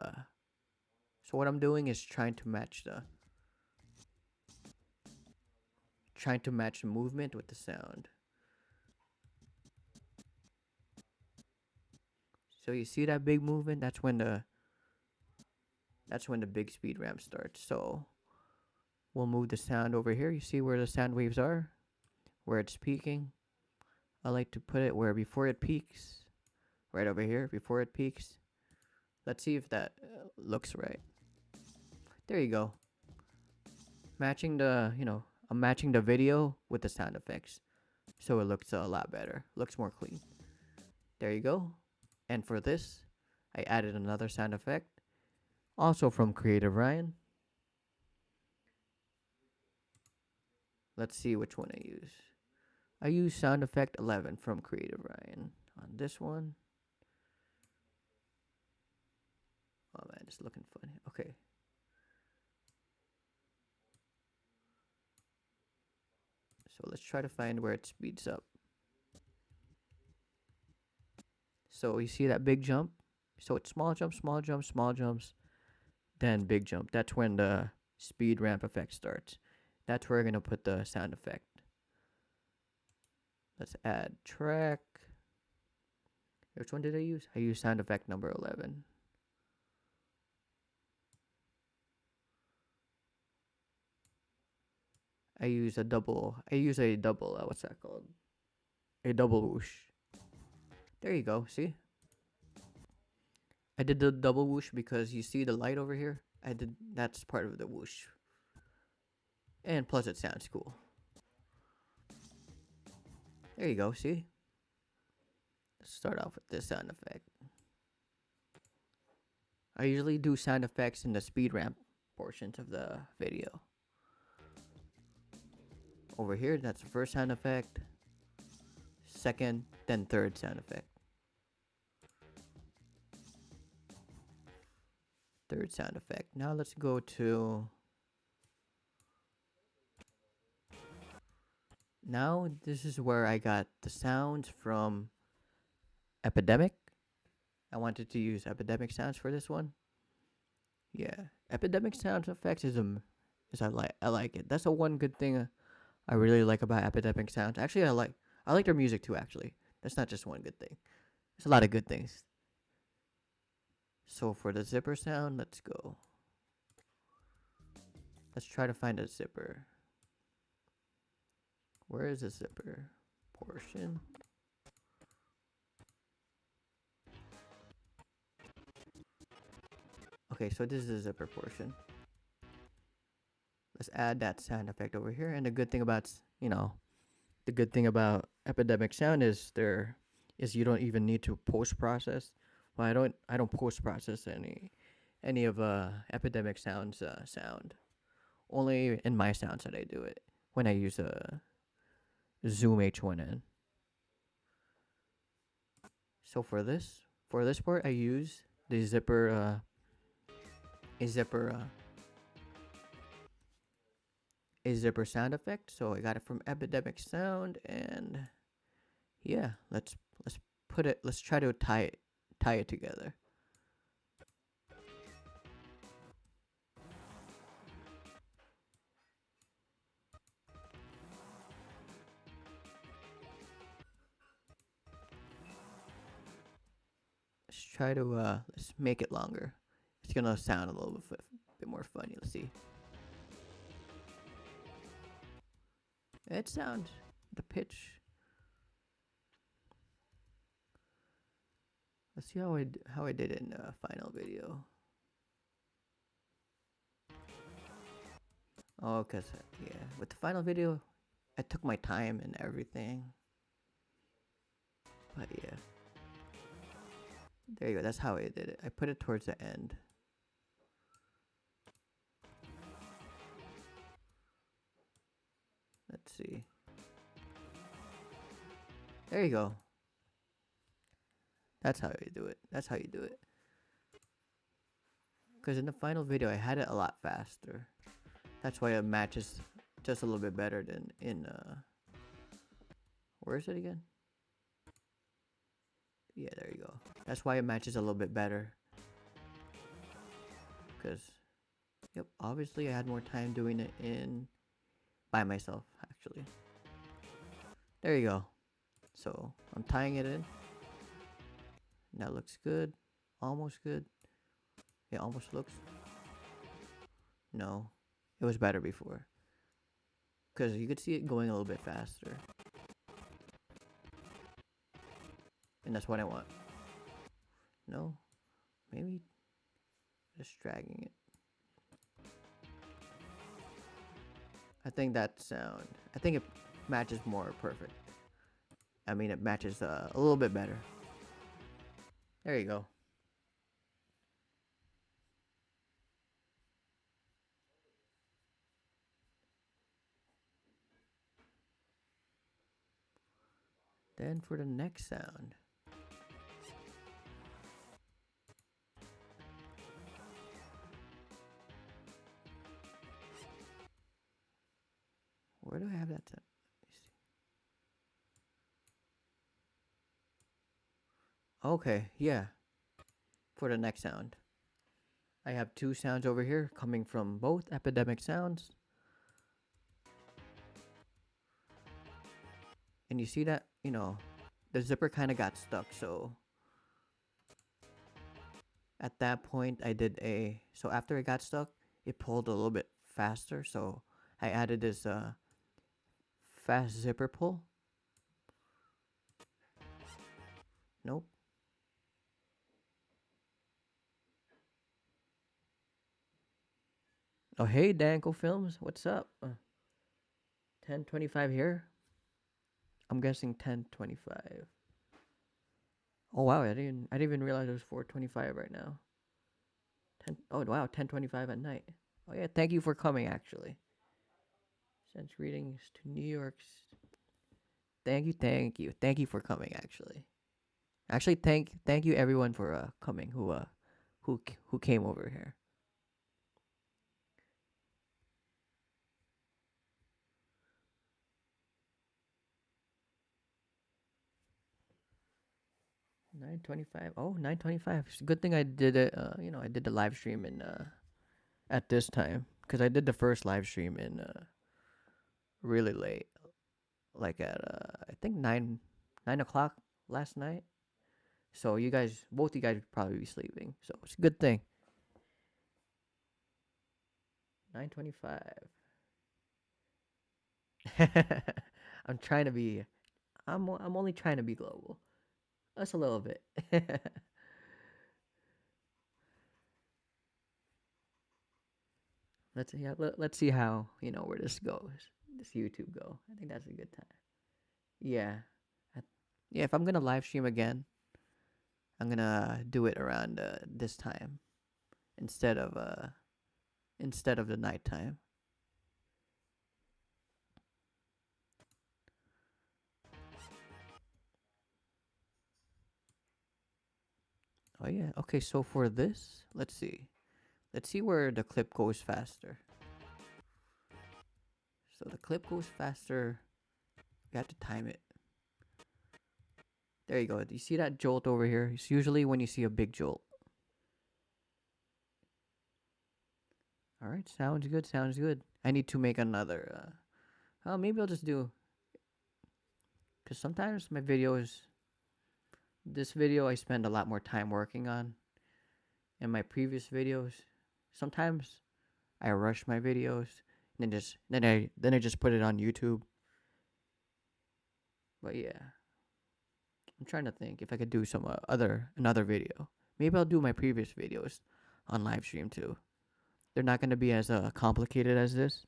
So what I'm doing is trying to match the movement with the sound. So you see that big movement? That's when the big speed ramp starts. So we'll move the sound over here. You see where the sound waves are? Where it's peaking. I like to put it where before it peaks. Right over here, before it peaks. Let's see if that looks right. There you go. Matching I'm matching the video with the sound effects. So it looks a lot better. Looks more clean. There you go. And for this, I added another sound effect. Also from Creative Ryan. Let's see which one I use. I use sound effect 11 from Creative Ryan on this one. Oh man, it's looking funny. Okay. So let's try to find where it speeds up. So you see that big jump? So it's small jumps, small jumps, small jumps, then big jump. That's when the speed ramp effect starts. That's where we're going to put the sound effect. Let's add track. Which one did I use? I used sound effect number 11. I use a double, what's that called? A double whoosh. There you go, see? I did the double whoosh because you see the light over here? That's part of the whoosh. And plus it sounds cool. There you go, see? Let's start off with this sound effect. I usually do sound effects in the speed ramp portions of the video. Over here, that's the first sound effect, second, then third sound effect. Third sound effect. Now let's go to... Now this is where I got the sounds from Epidemic. I wanted to use Epidemic sounds for this one. Yeah, Epidemic sound effects is I like it. That's the one good thing I really like about Epidemic sounds. Actually, I like their music too. Actually, that's not just one good thing. There's a lot of good things. So for the zipper sound, let's go. Let's try to find a zipper. Where is the zipper portion? Okay, so this is the zipper portion. Let's add that sound effect over here. And the good thing about, the good thing about Epidemic sound is you don't even need to post process. Well, I don't post process any of Epidemic sounds sound. Only in my sounds that I do it when I use a Zoom H1n. So for this part, I use the zipper a zipper sound effect. So I got it from Epidemic Sound, and yeah, let's try to tie it together. Let's try to let's make it longer. It's gonna sound a little bit more funny. Let's see. It sounds the pitch. Let's see how I did it in the final video. Oh, cause yeah, with the final video, I took my time and everything. But yeah, there you go. That's how I did it. I put it towards the end. Let's see. There you go. That's how you do it. That's how you do it. Because in the final video, I had it a lot faster. That's why it matches just a little bit better than in where is it again? Yeah, there you go. That's why it matches a little bit better. Because, yep, obviously I had more time doing it by myself, actually. There you go. So I'm tying it in. That looks good. Almost good. It almost looks. No, it was better before. Because you could see it going a little bit faster. And that's what I want. No, maybe just dragging it. I think it matches more perfect. I mean, it matches a little bit better. There you go. Then for the next sound. Where do I have that sound? Okay, yeah. For the next sound. I have two sounds over here coming from both Epidemic Sounds. And you see that? you know, the zipper kind of got stuck. So at that point, I did a. So after it got stuck, it pulled a little bit faster. So I added this fast zipper pull. Nope. Oh hey, Danko Films, what's up? 10:25 here. I'm guessing 10:25. Oh wow, I didn't even realize it was 4:25 right now. 10. Oh wow, 10:25 at night. Oh yeah, thank you for coming. Actually, sends greetings to New York. Thank you for coming. Actually, thank you everyone for coming who came over here. 9:25. Oh, 9:25. It's a good thing I did it. I did the live stream in at this time because I did the first live stream in really late, like at I think 9 o'clock last night. So you guys, both you guys would probably be sleeping. So it's a good thing. 9:25. I'm trying to be. I'm only trying to be global. That's a little bit. Let's see how where this goes. This YouTube go. I think that's a good time. Yeah. I, yeah. If I'm gonna live stream again, I'm gonna do it around this time instead of the nighttime. Oh yeah. Okay. So for this, let's see. Let's see where the clip goes faster. So the clip goes faster. You have to time it. There you go. Do you see that jolt over here? It's usually when you see a big jolt. All right. Sounds good. Sounds good. I need to make another. Oh, maybe I'll just do. Cause sometimes my videos. This video I spend a lot more time working on. In my previous videos, sometimes I rush my videos and then I just put it on YouTube. But yeah, I'm trying to think if I could do some another video. Maybe I'll do my previous videos on live stream too. They're not gonna be as complicated as this,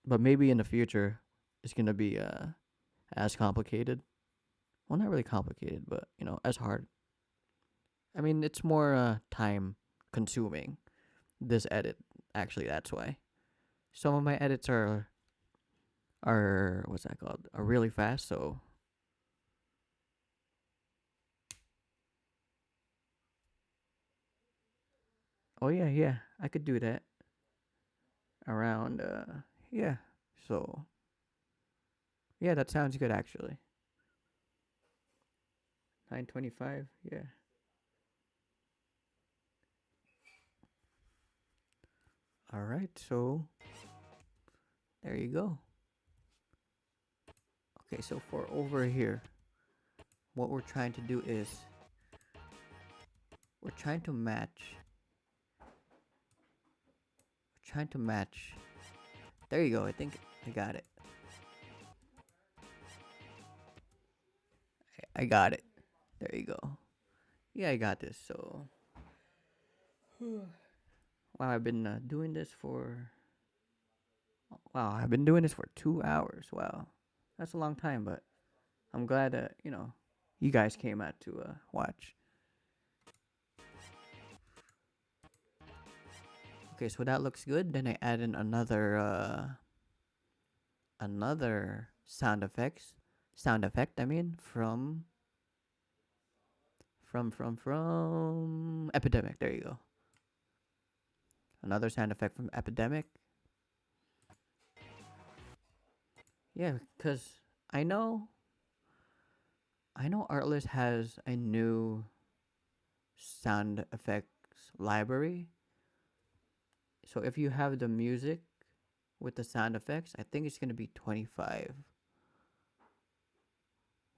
but maybe in the future it's gonna be as complicated. Well, not really complicated, but as hard. I mean, it's more time consuming. This edit, actually, that's why. Some of my edits are what's that called? Are really fast. So oh yeah, yeah, I could do that around yeah. So yeah, that sounds good actually. 9:25. Yeah. All right. So there you go. Okay. So for over here, what we're trying to do is we're trying to match. We're trying to match. There you go. I think I got it. I got it. There you go. Yeah, I got this. So wow, I've been doing this for. Wow, I've been doing this for 2 hours. Wow, that's a long time, but I'm glad that you guys came out to watch. Okay, so that looks good. Then I add in another sound effect. I mean, from Epidemic. There you go. Another sound effect from Epidemic. Yeah, cause I know Artlist has a new sound effects library. So if you have the music with the sound effects, I think it's gonna be 25.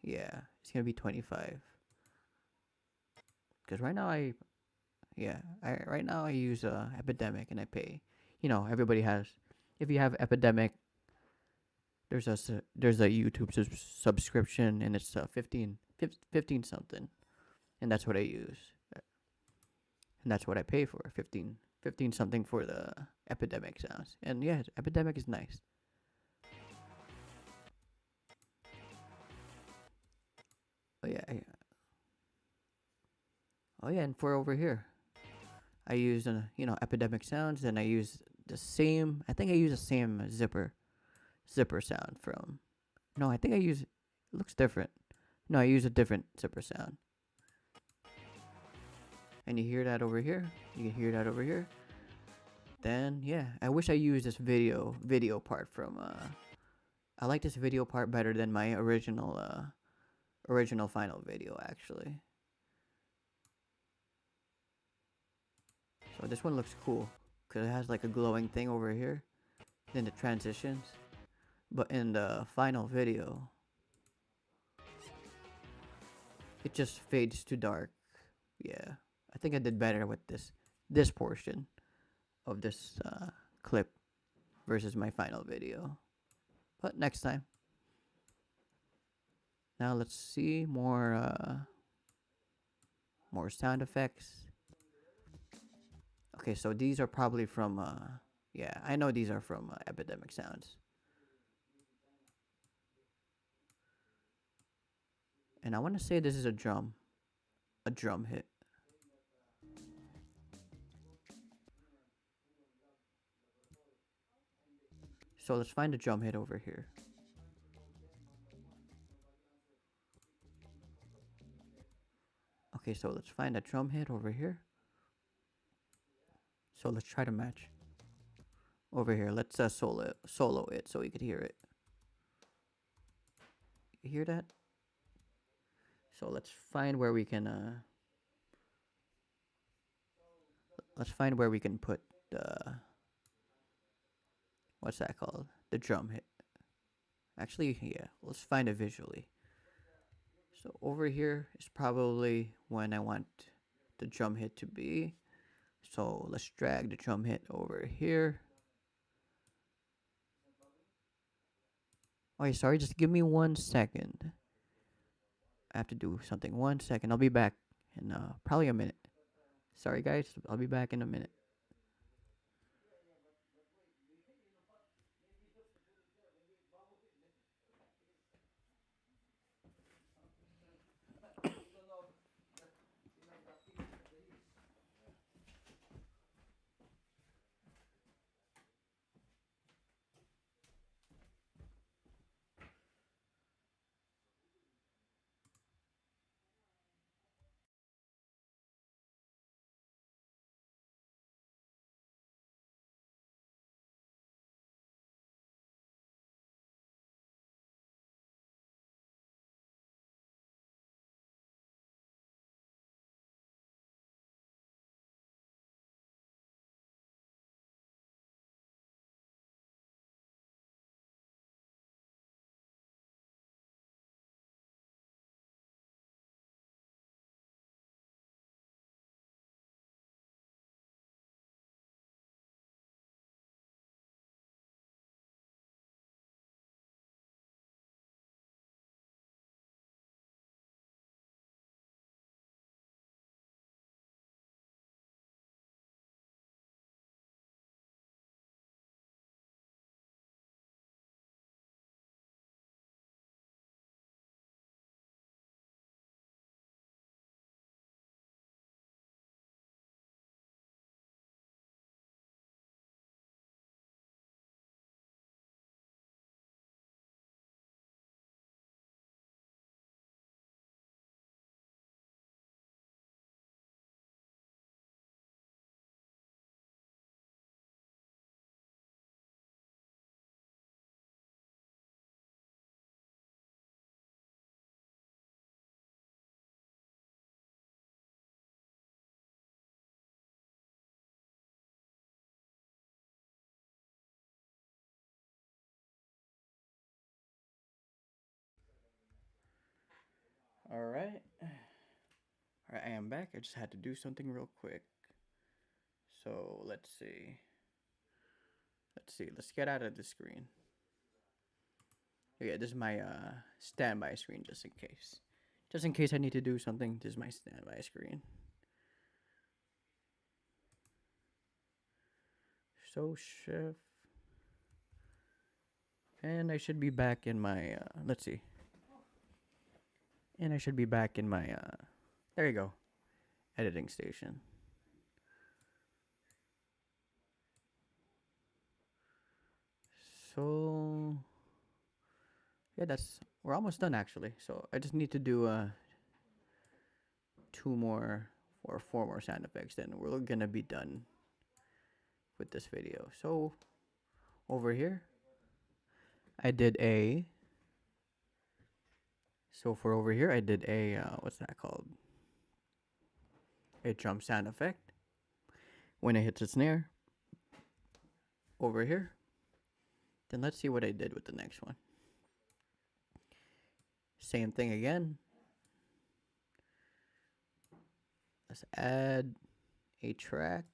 Yeah, it's gonna be 25. Because right now I use Epidemic and I pay. You know, everybody has. If you have Epidemic, there's a YouTube subscription and it's 15 something, and that's what I use, and that's what I pay for 15 something for the Epidemic sounds. And yeah, Epidemic is nice. Oh yeah, oh yeah, and for over here, I use Epidemic sounds, and I use the same. I think I use the same zipper sound from. No, I think I use. It looks different. No, I use a different zipper sound. And you hear that over here. You can hear that over here. Then yeah, I wish I used this video part from. I like this video part better than my original final video actually. So this one looks cool because it has like a glowing thing over here. Then the transitions. But in the final video, it just fades to dark. Yeah, I think I did better with this portion of this clip versus my final video. But next time. Now let's see more sound effects. Okay, so these are probably from yeah, I know these are from Epidemic Sounds. And I want to say this is a drum hit. So let's find a drum hit over here. Okay, so let's find a drum hit over here. So let's try to match over here. Let's solo it so we could hear it. You hear that? So let's find where we can put the what's that called? The drum hit. Actually, yeah, let's find it visually. So over here is probably when I want the drum hit to be. So let's drag the drum hit over here. Oh, sorry, just give me 1 second. I have to do something. 1 second. I'll be back in probably a minute. Sorry, guys. I'll be back in a minute. All right. All right, I am back. I just had to do something real quick. So let's see. Let's get out of the screen. Yeah, this is my standby screen just in case. Just in case I need to do something, this is my standby screen. So shift. And I should be back in my let's see. And I should be back in my there you go. Editing station. So yeah, that's we're almost done actually. So I just need to do two more or four more sound effects, then we're gonna be done with this video. So over here, I did a. So for over here, I did a what's that called? A drum sound effect when it hits a snare. Over here. Then let's see what I did with the next one. Same thing again. Let's add a track.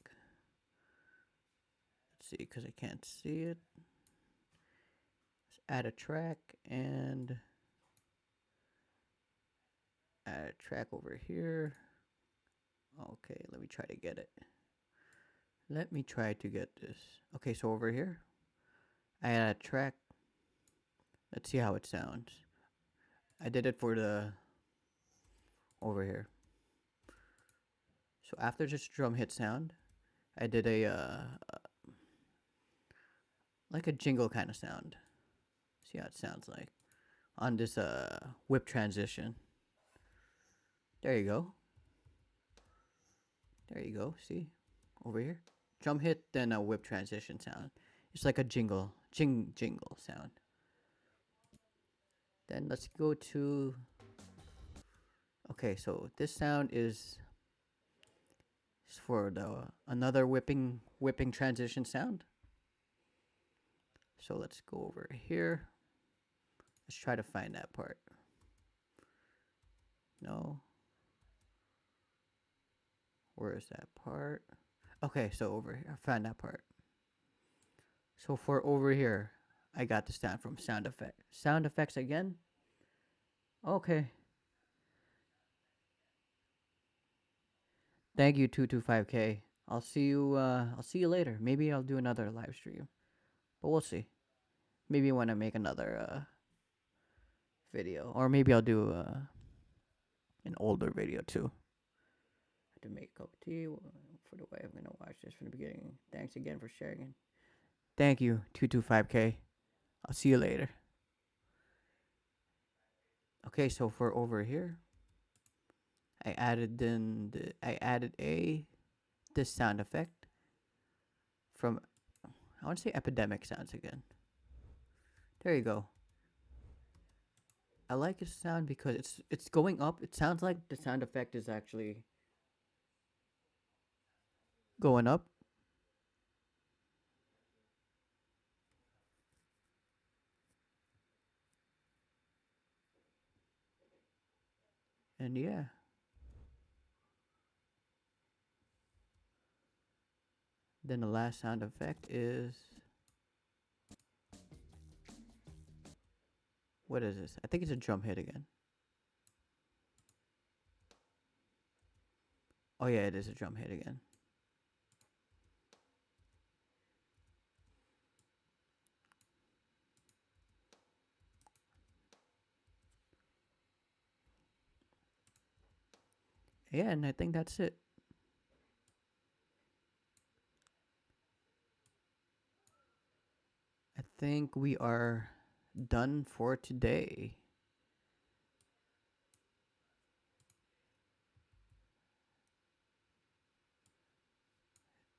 Let's see, because I can't see it. Let's add a track and add a track over here. Okay, let me try to get it. Let me try to get this. Okay, so over here, I add a track. Let's see how it sounds. I did it for the over here. So after this drum hit sound, I did a like a jingle kind of sound. See how it sounds like on this whip transition. There you go. There you go. See over here, drum hit, then a whip transition sound. It's like a jingle sound. Then let's go to. Okay, so this sound is for the another whipping transition sound. So let's go over here. Let's try to find that part. No. Where is that part? Okay, so over here, I found that part. So for over here, I got the sound from sound effect. Sound effects again. Okay. Thank you 225K. I'll see you I'll see you later. Maybe I'll do another live stream. But we'll see. Maybe when I make another video, or maybe I'll do an older video too. I have to make a cup of tea for the way I'm gonna watch this from the beginning. Thanks again for sharing. Thank you 225K. I'll see you later. Okay, so for over here, I added a this sound effect from I want to say epidemic sounds again. There you go. I like its sound because it's going up. It sounds like the sound effect is actually going up. And yeah. Then the last sound effect is what is this? I think it's a drum hit again. Oh yeah, it is a drum hit again. Yeah, and I think that's it. I think we are done for today.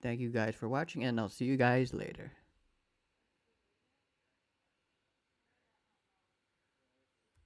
Thank you guys for watching, and I'll see you guys later.